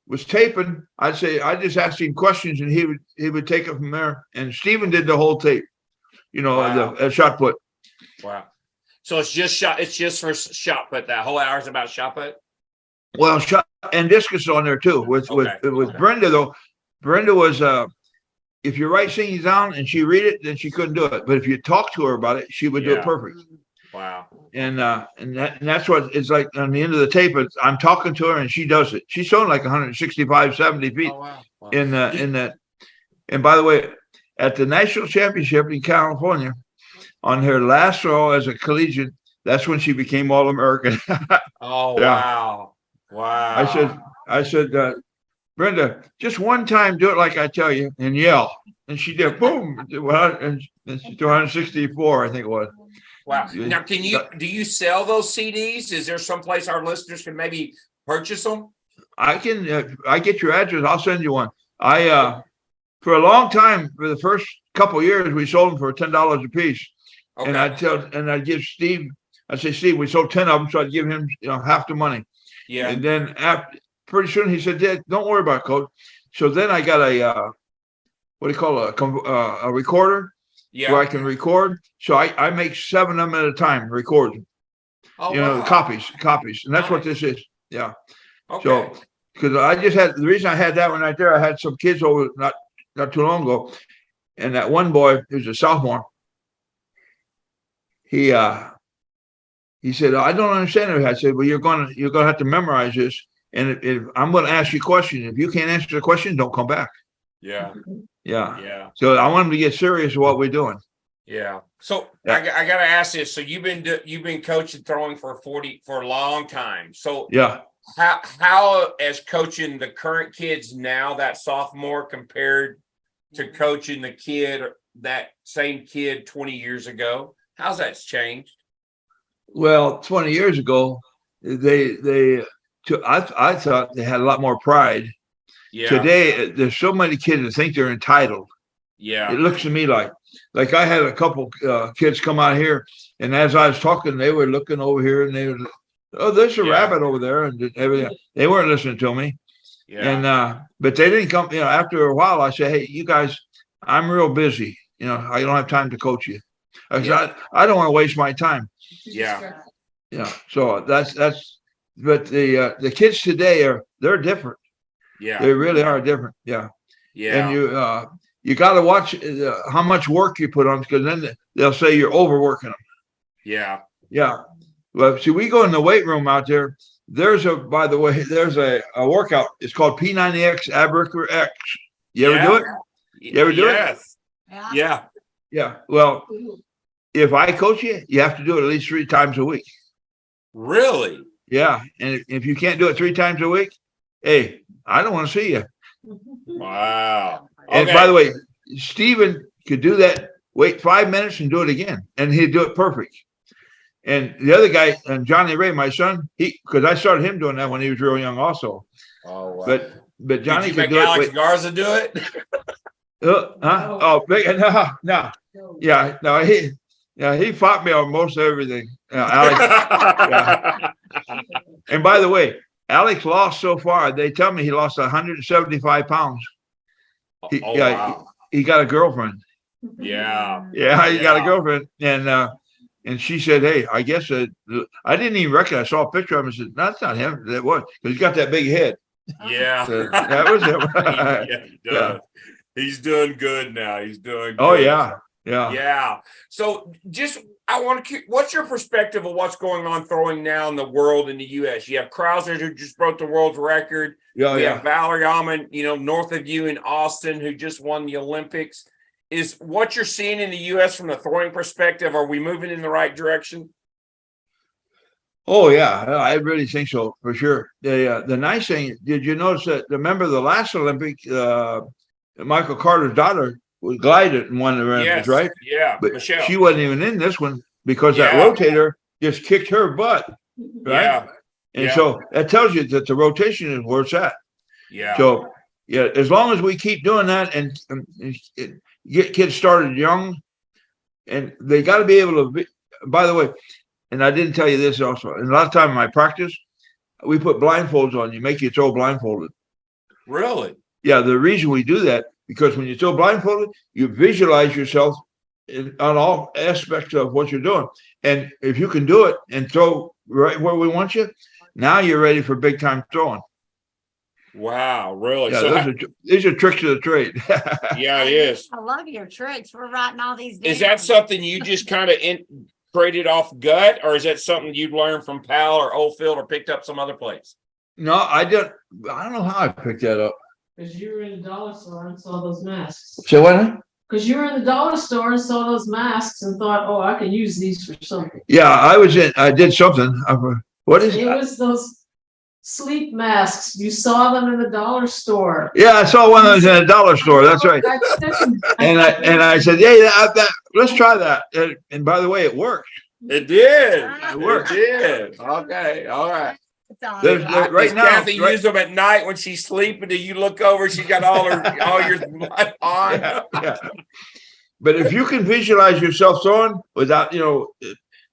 was taping, I just asked him questions and he would take it from there. And Stephen did the whole tape, the shot put. Wow. So it's just for shot put. That whole hour is about shot put? Well, shot and discus on there too. With Brenda though, Brenda was if you write things down and she read it, then she couldn't do it. But if you talk to her about it, she would do it perfect. Wow. And that's what it's like on the end of the tape. I'm talking to her and she does it. She's showing like 165, 70 feet. Oh, wow. In that. And by the way, at the national championship in California, on her last throw as a collegiate, that's when she became All-American. Oh, wow. Wow. I said, Brenda, just one time do it like I tell you and yell. And she did, boom. And she's 264, I think it was. Wow. Now, do you sell those CDs? Is there some place our listeners can maybe purchase them? I can, I get your address. I'll send you one. For a long time, for the first couple of years, we sold them for $10 a piece. Okay. And I'd give Steve, I'd say, Steve, we sold 10 of them. So I'd give him, half the money. Yeah. And then pretty soon he said, Dad, don't worry about it, Coach. So then I got a, what do you call it? A recorder. Yeah. Where I can record. So I make 7 of them at a time, record. Oh, wow. Copies. And that's what this is. Yeah. Okay. So, because the reason I had that one right there, I had some kids over not too long ago. And that one boy, who's a sophomore, he said, I don't understand it. I said, well, you're gonna have to memorize this. And if I'm going to ask you a question, if you can't answer the question, don't come back. Yeah. So I want them to get serious with what we're doing. Yeah. So I got to ask this. So you've been coaching throwing for a long time. So yeah, how as coaching the current kids now, that sophomore, compared to coaching that same kid 20 years ago, how's that changed? Well, 20 years ago, I thought they had a lot more pride. Yeah. Today, there's so many kids that think they're entitled. Yeah. It looks to me like I had a couple kids come out here, and as I was talking, they were looking over here, and they were, oh, there's a rabbit over there, and everything. They weren't listening to me. Yeah. And but they didn't come. After a while, I said, "Hey, you guys, I'm real busy. I don't have time to coach you. I don't want to waste my time." Yeah. Yeah. So that's. But the kids today they're different. Yeah. They really are different. Yeah. Yeah. And you got to watch how much work you put on, because then they'll say you're overworking them. Yeah. Yeah. Well, see, we go in the weight room out there. By the way, there's a workout. It's called P90X Abricker X. You ever do it? You ever do it? Yes. Yeah. Yeah. Well, if I coach you, you have to do it at least 3 times a week. Really? Yeah. And if you can't do it 3 times a week, hey, I don't want to see you. Wow. And by the way, Stephen could do that, wait 5 minutes and do it again, and he'd do it perfect. And the other guy, and Johnny Ray, my son, because I started him doing that when he was real young also. Oh, wow. But Johnny Did you could make do Alex it. Garza do it? Huh? Oh, no. Yeah, no, he fought me on most everything. Alex. Yeah. And by the way, Alex lost so far. They tell me he lost 175 pounds. Wow. He got a girlfriend. Yeah. Yeah, he got a girlfriend, and she said, "Hey, I guess I didn't even recognize. I saw a picture of him and said, no, that's not him. That was, because he's got that big head." Yeah. So that was him. Yeah, he does. He's doing good now. He's doing good. Oh yeah. Yeah. Yeah. So what's your perspective of what's going on throwing now in the world in the U.S.? You have Krauser, who just broke the world record. Yeah. We have Valerie Almond, north of you in Austin, who just won the Olympics. Is what you're seeing in the U.S. from the throwing perspective, are we moving in the right direction? Oh yeah, I really think so, for sure. The nice thing, did you notice that? Remember the last Olympic, Michael Carter's daughter was glided in one of the Olympics, right? Yeah, But Michelle. she wasn't even in this one because that rotator just kicked her butt, right? Yeah. And so that tells you that the rotation is where it's at. Yeah. So yeah, as long as we keep doing that and get kids started young, and they got to be able to be, by the way, and I didn't tell you this also, and a lot of time in my practice, we put blindfolds on you, make you throw blindfolded. Really? Yeah, the reason we do that, because when you throw blindfolded, you visualize yourself on all aspects of what you're doing. And if you can do it and throw right where we want you, now you're ready for big time throwing. Wow, really? Yeah, So these are tricks of the trade. yeah, it is. I love your tricks. We're writing all these down. Is that something you just kind of created off gut, or is that something you've learned from Powell or Oldfield or picked up some other place? No, I don't know how I picked that up. Because you were in the dollar store and saw those masks. Say what? Because you were in the dollar store and saw those masks and thought, oh, I can use these for something. Yeah, I did something. What is it? It was those sleep masks. You saw them in the dollar store. Yeah, I saw one of those in a dollar store. That's right. and I said, hey, let's try that. And by the way, it worked. It did. It worked. It did. Okay. All right. Right now, Kathy used them at night when she's sleeping. Do you look over? She got all your blood on. Yeah. But if you can visualize yourself throwing without,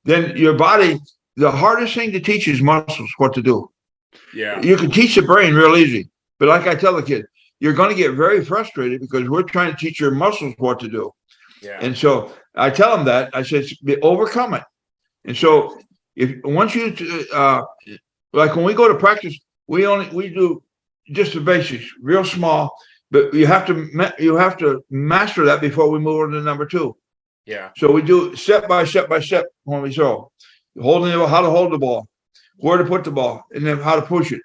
then your body. The hardest thing to teach is muscles what to do. Yeah. You can teach the brain real easy, but like I tell the kid, you're going to get very frustrated because we're trying to teach your muscles what to do. Yeah. And so I tell them that I said, overcome it. And so once you like when we go to practice, we do just the basics, real small, but you have to master that before we move on to number 2. Yeah. So we do step by step when we throw, holding the ball, how to hold the ball, where to put the ball, and then how to push it,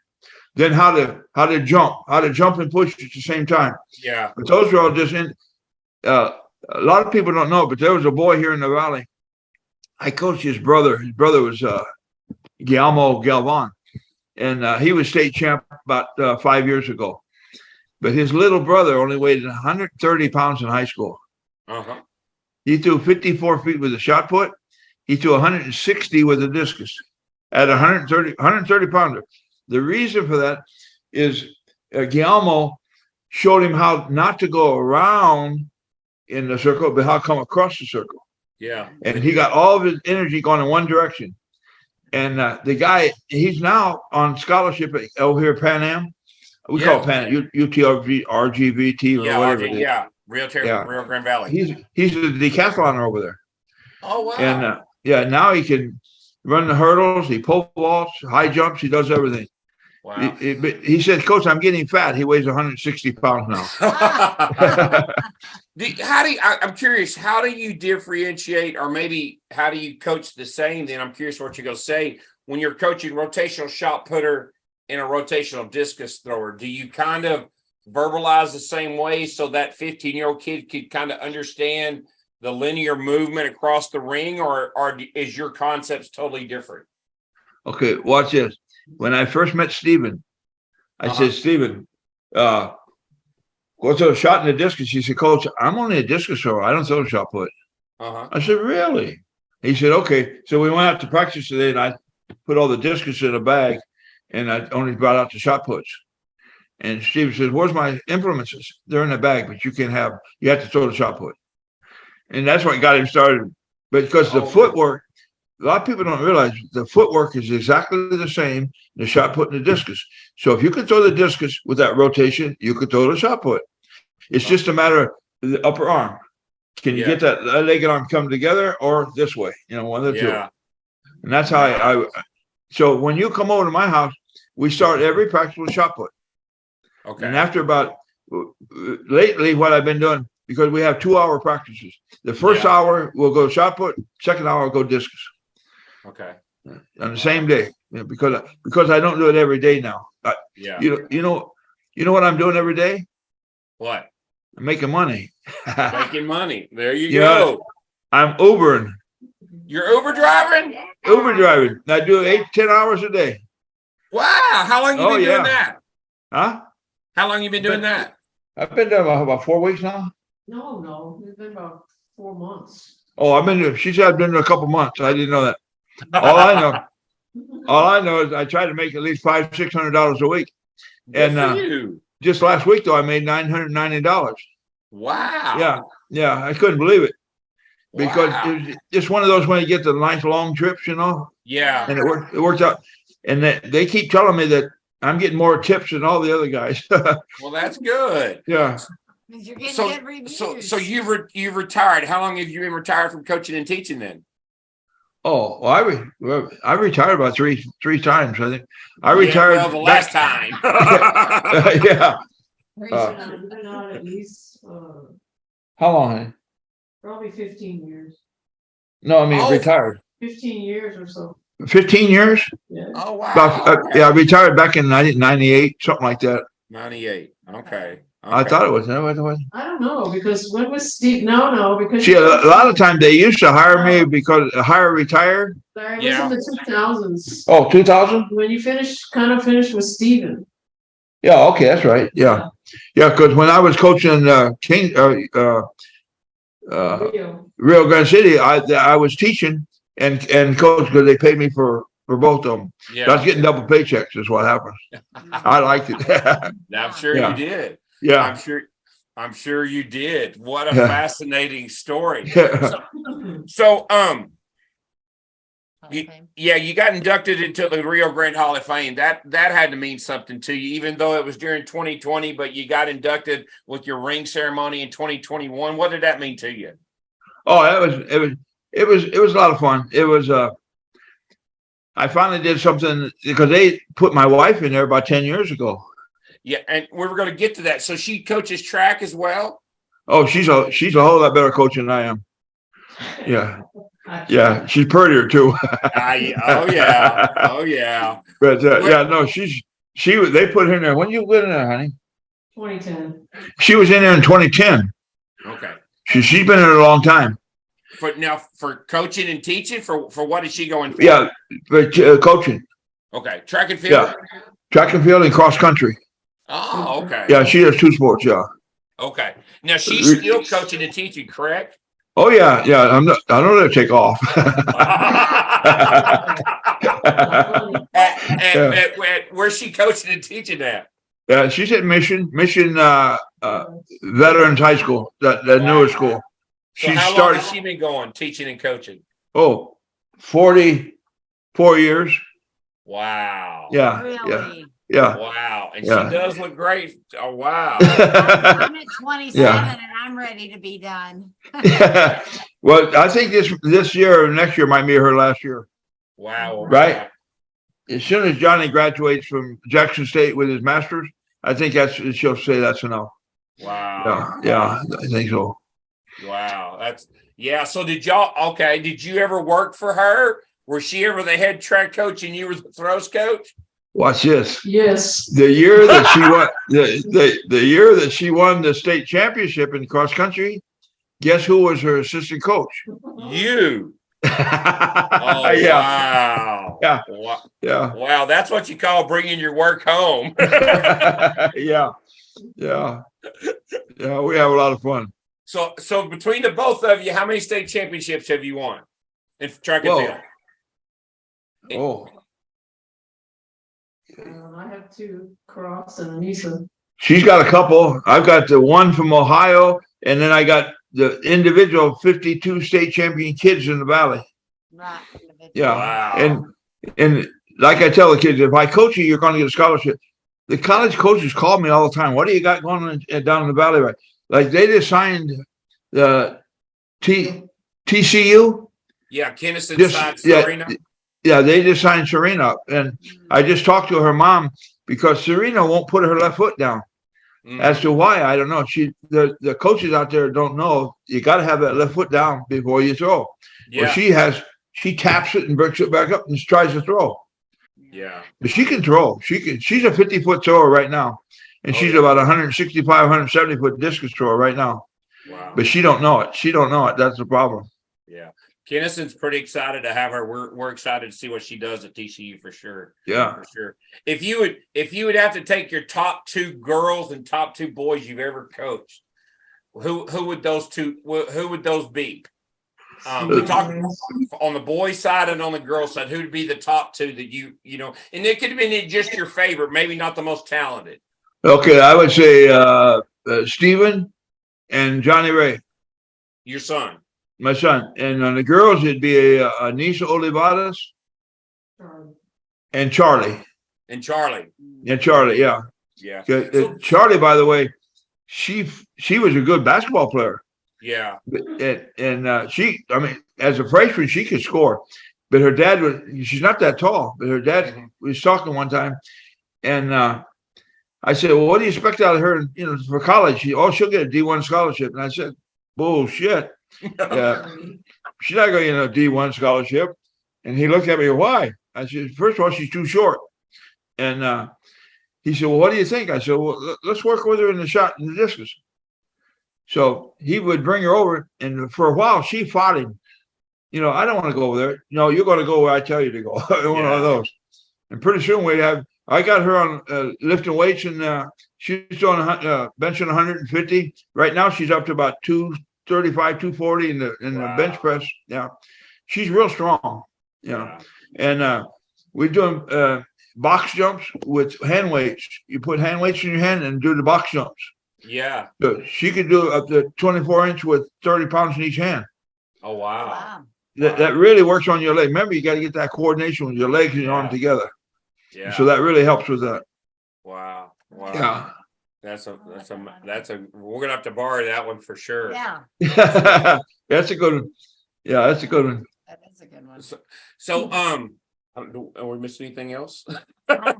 then how to jump and push at the same time. Yeah. But those are all just in. A lot of people don't know, but there was a boy here in the valley. I coached his brother. His brother was Guillermo Galvan, and he was state champ about 5 years ago. But his little brother only weighed 130 pounds in high school. Uh-huh. He threw 54 feet with a shot put, he threw 160 with a discus at 130 pounder. The reason for that is Guillermo showed him how not to go around in the circle, but how to come across the circle. Yeah. And he got all of his energy going in one direction. And the guy, he's now on scholarship over here at Pan Am. We call it Pan Am, UTRG, RGVT, or whatever. Rio Grande Valley. He's a decathlon over there. Oh, wow. And now he can run the hurdles, he pole vaults, high jumps, he does everything. Wow. He said, Coach, I'm getting fat. He weighs 160 pounds now. I'm curious, how do you differentiate, or maybe how do you coach the same? Then I'm curious what you're going to say when you're coaching rotational shot putter and a rotational discus thrower. Do you kind of verbalize the same way so that 15-year-old kid could kind of understand the linear movement across the ring, or is your concepts totally different? Okay, watch this. When I first met Stephen, I said, Stephen, go throw a shot in the discus. He said, Coach, I'm only a discus thrower. I don't throw a shot put. I said, really? He said, okay. So we went out to practice today, and I put all the discus in a bag, and I only brought out the shot puts. And Stephen says, where's my implements? They're in the bag, but you have to throw the shot put. And that's what got him started. Because the footwork, a lot of people don't realize the footwork is exactly the same, the shot put and the discus. So if you can throw the discus with that rotation, you could throw the shot put. It's just a matter of the upper arm. Can you get that leg and arm come together, or this way? One of the two. And that's how so when you come over to my house, we start every practice with shot put. Okay. And after lately, what I've been doing, because we have 2-hour practices. The first hour we'll go shot put, second hour we'll go discus. Okay. On the same day, because I don't do it every day now. You know what I'm doing every day? What? I'm making money. Making money. There you go. I'm Ubering. You're Uber driving? Uber driving. I do 8-10 hours a day. Wow. How long have you been doing that? Huh? How long have you been doing that? I've been there about 4 weeks now. No, it's been about 4 months. Oh, she said I've been there a couple months. I didn't know that. All I know is I try to make at least $500-600 a week. And just last week though, I made $990. Wow. Yeah, I couldn't believe it, because it was just one of those when you get the nice long trips, Yeah. And it worked out. And they keep telling me that I'm getting more tips than all the other guys. Well, that's good. Yeah. You're getting good reviews. So you've retired. How long have you been retired from coaching and teaching then? Oh, well, I retired about three times. I think I retired. Well, the last time. Yeah. Been on at least How long? Honey? probably 15 years. No, I mean retired. 15 years or so. 15 years? Yeah. Oh wow. I retired back in 98, something like that. 98. Okay. I thought it was. I don't know, because when was Steve? No, because See, a lot of times they used to hire me because retired. Larry, it was in the 2000s. Oh, 2000? When you kind of finished with Stephen. Yeah. Okay, that's right. Yeah. Because when I was coaching Rio Grande City, I was teaching and coach, because they paid me for both of them. Yeah. I was getting double paychecks is what happened. I liked it. I'm sure you did. Yeah. I'm sure you did. What a fascinating story. So you got inducted into the Rio Grande Hall of Fame. That had to mean something to you, even though it was during 2020, but you got inducted with your ring ceremony in 2021. What did that mean to you? Oh, it was a lot of fun. It was I finally did something, because they put my wife in there about 10 years ago. Yeah, and we were going to get to that. So she coaches track as well? Oh, she's a whole lot better coach than I am. Yeah, she's prettier too. Oh yeah. But they put her in there. When you went in there, honey? 2010. She was in there in 2010. Okay. She's been in there a long time. For coaching and teaching, for what is she going for? Yeah, for coaching. Okay, track and field. Yeah, track and field and cross country. Oh, okay. Yeah, she does 2 sports. Yeah. Okay. Now she's still coaching and teaching, correct? Oh yeah, yeah. I don't let her take off. Where's she coaching and teaching at? Yeah, she's at Mission Veterans High School, that newer school. So how long has she been going, teaching and coaching? 44 years. Wow. Yeah. Really? Yeah. Wow. And she does look great. Oh, wow. I'm at 27 and I'm ready to be done. Well, I think this year or next year might be her last year. Wow. Right? As soon as Johnny graduates from Jackson State with his master's, I think she'll say that's enough. Wow. Yeah, I think so. Wow. So did you ever work for her? Was she ever the head track coach and you were the throws coach? Watch this. Yes. The year that she won the year that she won the state championship in cross country, guess who was her assistant coach? You. Oh yeah. Wow. Yeah. Wow, that's what you call bringing your work home. Yeah. We have a lot of fun. So between the both of you, how many state championships have you won in track and field? Oh. I have 2 cross and Lisa. She's got a couple. I've got the one from Ohio, and then I got the individual 52 state champion kids in the valley. Right. Yeah. Wow. And like I tell the kids, if I coach you, you're going to get a scholarship. The college coaches call me all the time. What do you got going on down in the valley? Right? Like they just signed the TCU. Yeah, Kinnison signed Serena. Yeah, they just signed Serena up. And I just talked to her mom because Serena won't put her left foot down. As to why, I don't know. The coaches out there don't know. You got to have that left foot down before you throw. Yeah. Well, she taps it and brings it back up and tries to throw. Yeah. But she can throw. She's a 50-foot thrower right now. And she's about 165, 170-foot discus thrower right now. Wow. But she don't know it. That's the problem. Yeah. Kennison's pretty excited to have her. We're excited to see what she does at TCU for sure. Yeah. For sure. If you would have to take your top 2 girls and top 2 boys you've ever coached, who would those be? We talk on the boy side and on the girl side. Who'd be the top 2 that you know? And it could have been just your favorite, maybe not the most talented. Okay, I would say Stephen and Johnny Ray. Your son. My son. And on the girls, it'd be Anissa Olivares and Charlie. And Charlie. Yeah. Yeah. Charlie, by the way, she was a good basketball player. Yeah. And she, I mean, as a freshman, she could score. But her dad she's not that tall, but her dad was talking one time. And I said, well, what do you expect out of her, for college? She'll get a D1 scholarship. And I said, bullshit. Yeah, she's not going to get a D1 scholarship. And he looked at me, why? I said, first of all, she's too short. And he said, well, what do you think? I said, well, let's work with her in the shot and the discus. So he would bring her over, and for a while, she fought him. I don't want to go over there. No, you're going to go where I tell you to go. One of those. And pretty soon I got her on lifting weights, and she's on benching 150. Right now, she's up to about 235, 240 in the bench press. Yeah, she's real strong. And we're doing box jumps with hand weights. You put hand weights in your hand and do the box jumps. Yeah. So she could do up to 24-inch with 30 pounds in each hand. Oh, wow. That really works on your leg. Remember, you got to get that coordination with your legs and your arm together. Yeah. So that really helps with that. Wow. Yeah. That's we're gonna have to borrow that one for sure. Yeah. That's a good one. Yeah, that's a good one. That is a good one. So are we missing anything else? No,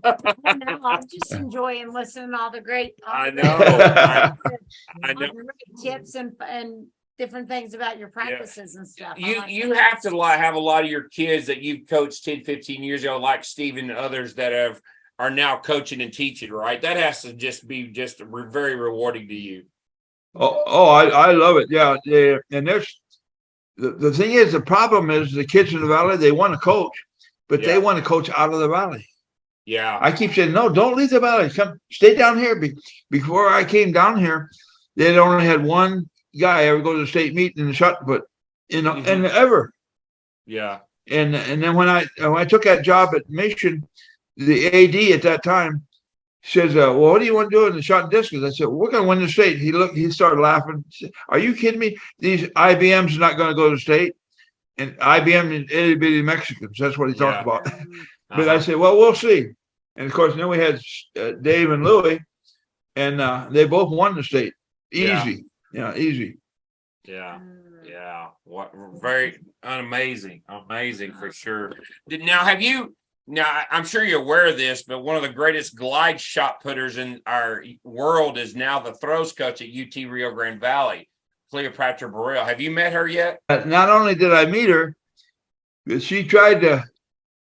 I'm just enjoying listening to all the great. I know. I know. Tips and different things about your practices and stuff. You have to have a lot of your kids that you've coached 10, 15 years ago, like Stephen and others that are now coaching and teaching, right? That has to be very rewarding to you. I love it. Yeah. And there's the thing is, the problem is the kids in the valley, they want to coach, but they want to coach out of the valley. Yeah. I keep saying, no, don't leave the valley. Come stay down here. Before I came down here, they'd only had one guy ever go to the state meet in the shot put, and Mhm. ever. Yeah. And then when I took that job at Mission, the AD at that time says, well, what do you want to do in the shot and discus? I said, we're going to win the state. He started laughing. He said, are you kidding me? These IBM's not going to go to state. And IBM and itty bitty Mexicans. That's what he talked Yeah. about. But I Uh-huh. said, well, we'll see. And of course, then we had Dave and Louie, and they both won the state. Easy. Yeah. Easy. Yeah. Yeah. What very amazing for sure. Now, I'm sure you're aware of this, but one of the greatest glide shot putters in our world is now the throws coach at UT Rio Grande Valley, Cleopatra Burrell. Have you met her yet? Not only did I meet her, but she tried to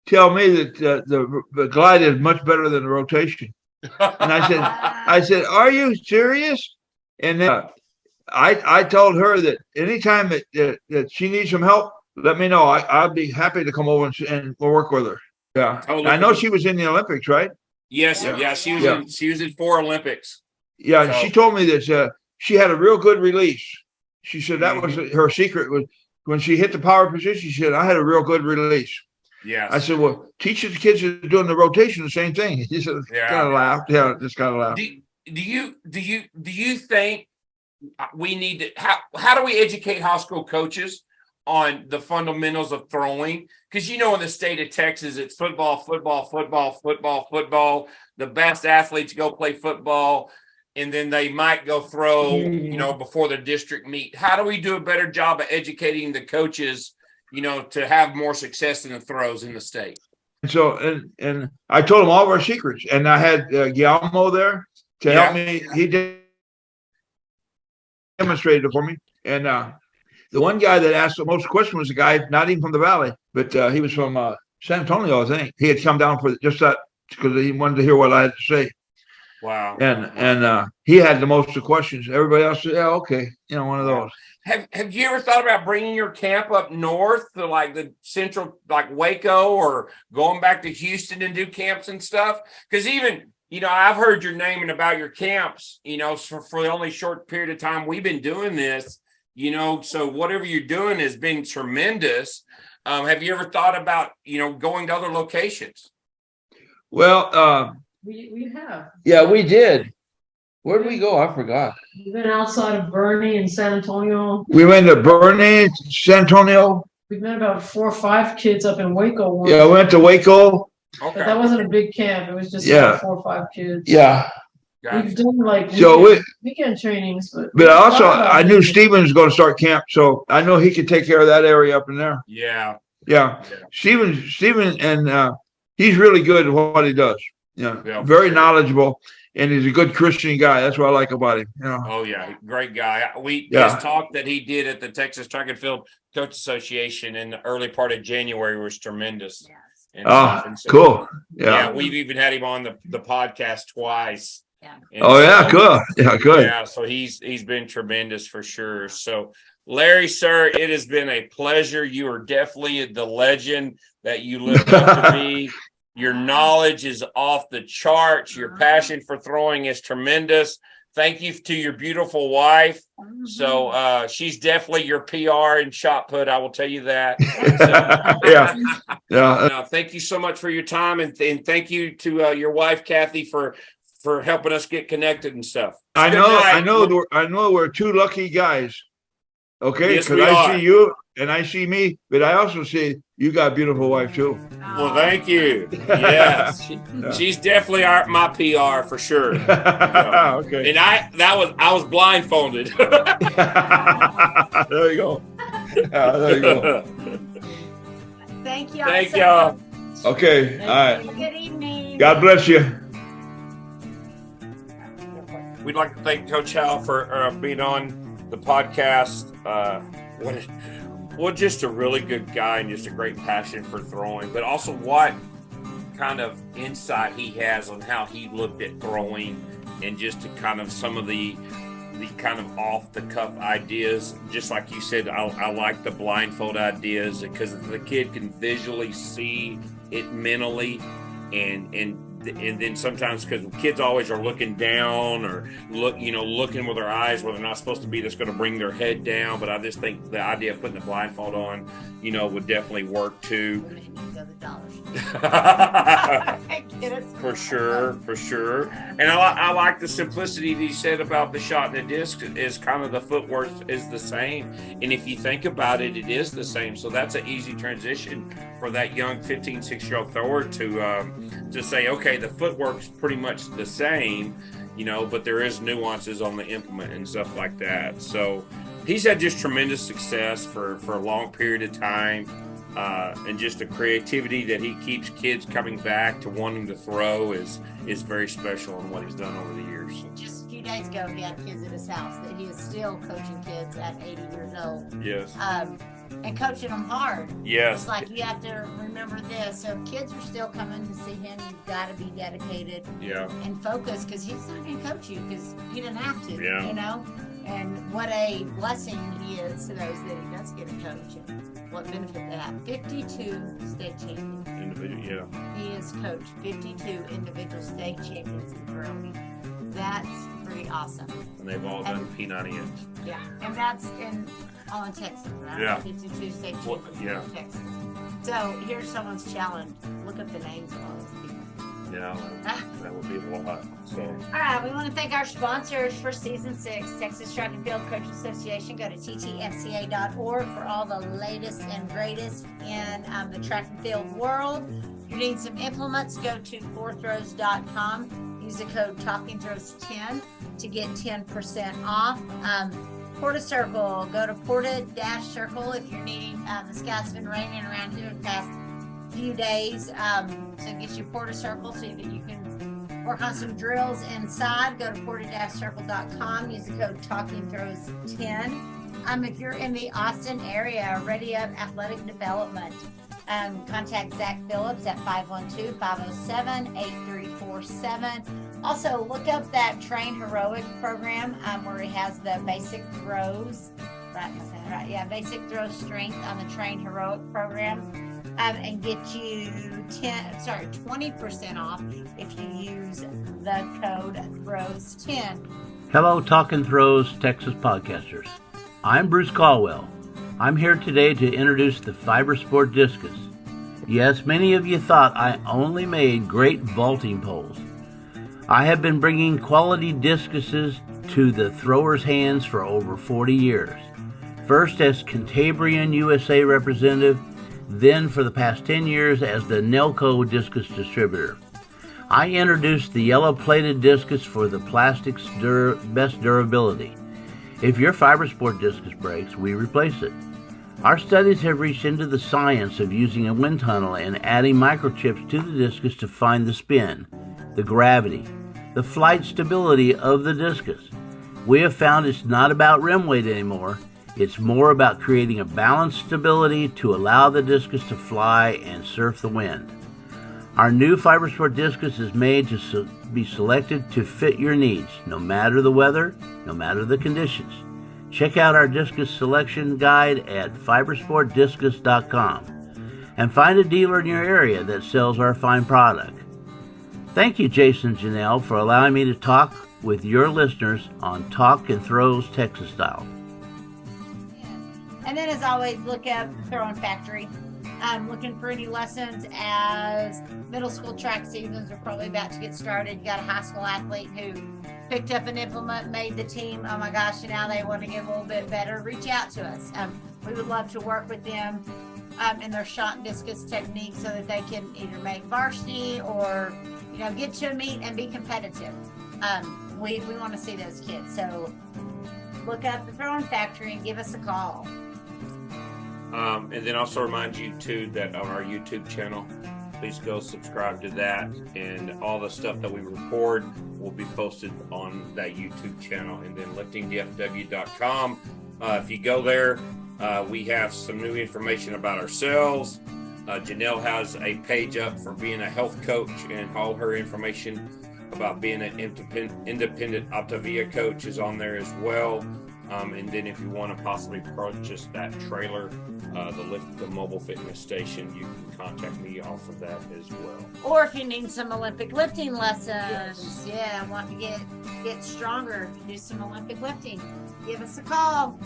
tell me that the glide is much better than the rotation. And I said, are you serious? And then I told her that anytime that she needs some help, let me know. I'll be happy to come over and we'll work with her. Yeah. Totally. I know she was in the Olympics, right? Yes. Yeah. She was in 4 Olympics. Yeah. So, she told me that she had a real good release. She said that was her secret was when she hit the power position. She said, I had a real good release. yes. I said, well, teach the kids that are doing the rotation the same thing. He said, kind of laughed. Yeah, just kind of laughed. Do you think we need to how do we educate high school coaches on the fundamentals of throwing? Because in the state of Texas, it's football. The best athletes go play football, and then they might go throw, before the district meet. How do we do a better job of educating the coaches, to have more success in the throws in the state? And so, and I told them all of our secrets, and I had Guillermo there to help me. He demonstrated it for me. And the one guy that asked the most questions was a guy not even from the Valley, but he was from San Antonio, I think. He had come down for just that because he wanted to hear what I had to say. Wow. And he had the most of the questions. Everybody else said, yeah, okay. One of those. Have you ever thought about bringing your camp up north to like the central, like Waco, or going back to Houston and do camps and stuff? Because even, I've heard your name and about your camps, for the only short period of time we've been doing this, so whatever you're doing has been tremendous. Have you ever thought about, going to other locations? Well, We have. yeah, we did. Where did we go? I forgot. We've been outside of Bernie and San Antonio. We went to Bernie, San Antonio. We've met about 4 or 5 kids up in Waco once. Yeah, we went to Waco. But that wasn't a big camp. It was just Yeah. 4 or 5 kids. Yeah. We've done like weekend trainings, but I knew Stephen was going to start camp, so I know he could take care of that area up in there. Yeah. Stephen, and he's really good at what he does. Very knowledgeable, and he's a good Christian guy. That's what I like about him. Oh yeah, great guy. His talk that he did at the Texas Track and Field Coach Association in the early part of January was tremendous. Yes. Cool. Yeah, we've even had him on the podcast twice. Yeah. Cool. Yeah, good. Yeah, so he's been tremendous for sure. So Larry, sir, it has been a pleasure. You are definitely the legend that you lived up to be. Your knowledge is off the charts. Your passion for throwing is tremendous. Thank you to your beautiful wife. So she's definitely your PR and shot put. I will tell you that. Thank you so much for your time, and thank you to your wife, Kathy, for helping us get connected and stuff. I know. We're 2 lucky guys. Okay, Yes, because I see you and I see me, but I also see you got a beautiful wife too. Well, thank you. Yes, she's definitely my PR for sure. Okay. And I was blindfolded. There you go. There you go. Thank y'all. Thank y'all. Okay. All right. Good evening. God bless you. We'd like to thank Coach Howell for being on the podcast. Just a really good guy and just a great passion for throwing, but also what kind of insight he has on how he looked at throwing, and just to kind of some of the kind of off the cuff ideas. Just like you said, I like the blindfold ideas because the kid can visually see it mentally, and and then sometimes because kids always are looking down or looking with their eyes where they're not supposed to be, that's going to bring their head down. But I just think the idea of putting the blindfold on, would definitely work too. For sure. And I like the simplicity that he said about the shot and the disc is kind of the footwork is the same. And if you think about it, it is the same. So that's an easy transition for that young 15, 6-year-old thrower to say, okay, the footwork's pretty much the same, but there is nuances on the implement and stuff like that. So he's had just tremendous success for a long period of time. And just the creativity that he keeps kids coming back to wanting to throw is very special in what he's done over the years. Just a few days ago, he had kids at his house that he is still coaching kids at 80 years old. Yes. And coaching them hard. Yes. It's like you have to remember this. So if kids are still coming to see him, you've got to be dedicated and focused because he's not going to coach you because he didn't have to, And what a blessing he is to those that he does get to coach. And what benefit they have. 52 state champions. Individual, He has coached 52 individual state champions in throwing. That's pretty awesome. And they've all done P90X. Yeah, and that's all in Texas, right? Yeah. 52 state champions in Texas. So here's someone's challenge. Look up the names of all those people. Yeah, that would be a lot. So. All right, we want to thank our sponsors for season 6, Texas Track and Field Coaches Association. Go to ttfca.org for all the latest and greatest in the track and field world. If you need some implements, go to fourthrows.com. Use the code TalkingThrows10 to get 10% off. Porta Circle, go to Porta-Circle if you're needing. The sky's been raining around here the past few days, so get your Porta Circle so that you can work on some drills inside. Go to porta-circle.com. Use the code TalkingThrows10. If you're in the Austin area, Ready Up Athletic Development, contact Zach Phillips at 512-507-8347. Also, look up that Train Heroic program where he has the basic throws. Right, am I saying that right? Yeah, basic throw strength on the Train Heroic program. And get you 20% off if you use the code THROWS10. Hello, Talking Throws Texas podcasters. I'm Bruce Caldwell. I'm here today to introduce the Fiber Sport Discus. Yes, many of you thought I only made great vaulting poles. I have been bringing quality discuses to the throwers' hands for over 40 years. First as Cantabrian USA representative, then for the past 10 years as the Nelco discus distributor. I introduced the yellow-plated discus for the plastic's best durability. If your Fiber Sport discus breaks, we replace it. Our studies have reached into the science of using a wind tunnel and adding microchips to the discus to find the spin, the gravity, the flight stability of the discus. We have found it's not about rim weight anymore. It's more about creating a balanced stability to allow the discus to fly and surf the wind. Our new Fiber Sport discus is made to be selected to fit your needs, no matter the weather, no matter the conditions. Check out our discus selection guide at fibersportdiscus.com and find a dealer in your area that sells our fine product. Thank you, Jason and Janelle, for allowing me to talk with your listeners on Talk and Throws Texas Style. And then, as always, look up Throwing Factory. I'm looking for any lessons as middle school track seasons are probably about to get started. You got a high school athlete who picked up an implement, made the team. Oh my gosh, and now they want to get a little bit better. Reach out to us. We would love to work with them in their shot and discus technique so that they can either make varsity or, get to a meet and be competitive. We want to see those kids. So look up the Throwing Factory and give us a call. And then also remind you too that on our YouTube channel, please go subscribe to that, and all the stuff that we record will be posted on that YouTube channel. And then liftingdfw.com. If you go there, we have some new information about ourselves. Janelle has a page up for being a health coach, and all her information about being an independent Optavia coach is on there as well. And then if you want to possibly purchase that trailer, the mobile fitness station, you can contact me off of that as well. Or if you need some Olympic lifting lessons, want to get stronger, do some Olympic lifting, give us a call.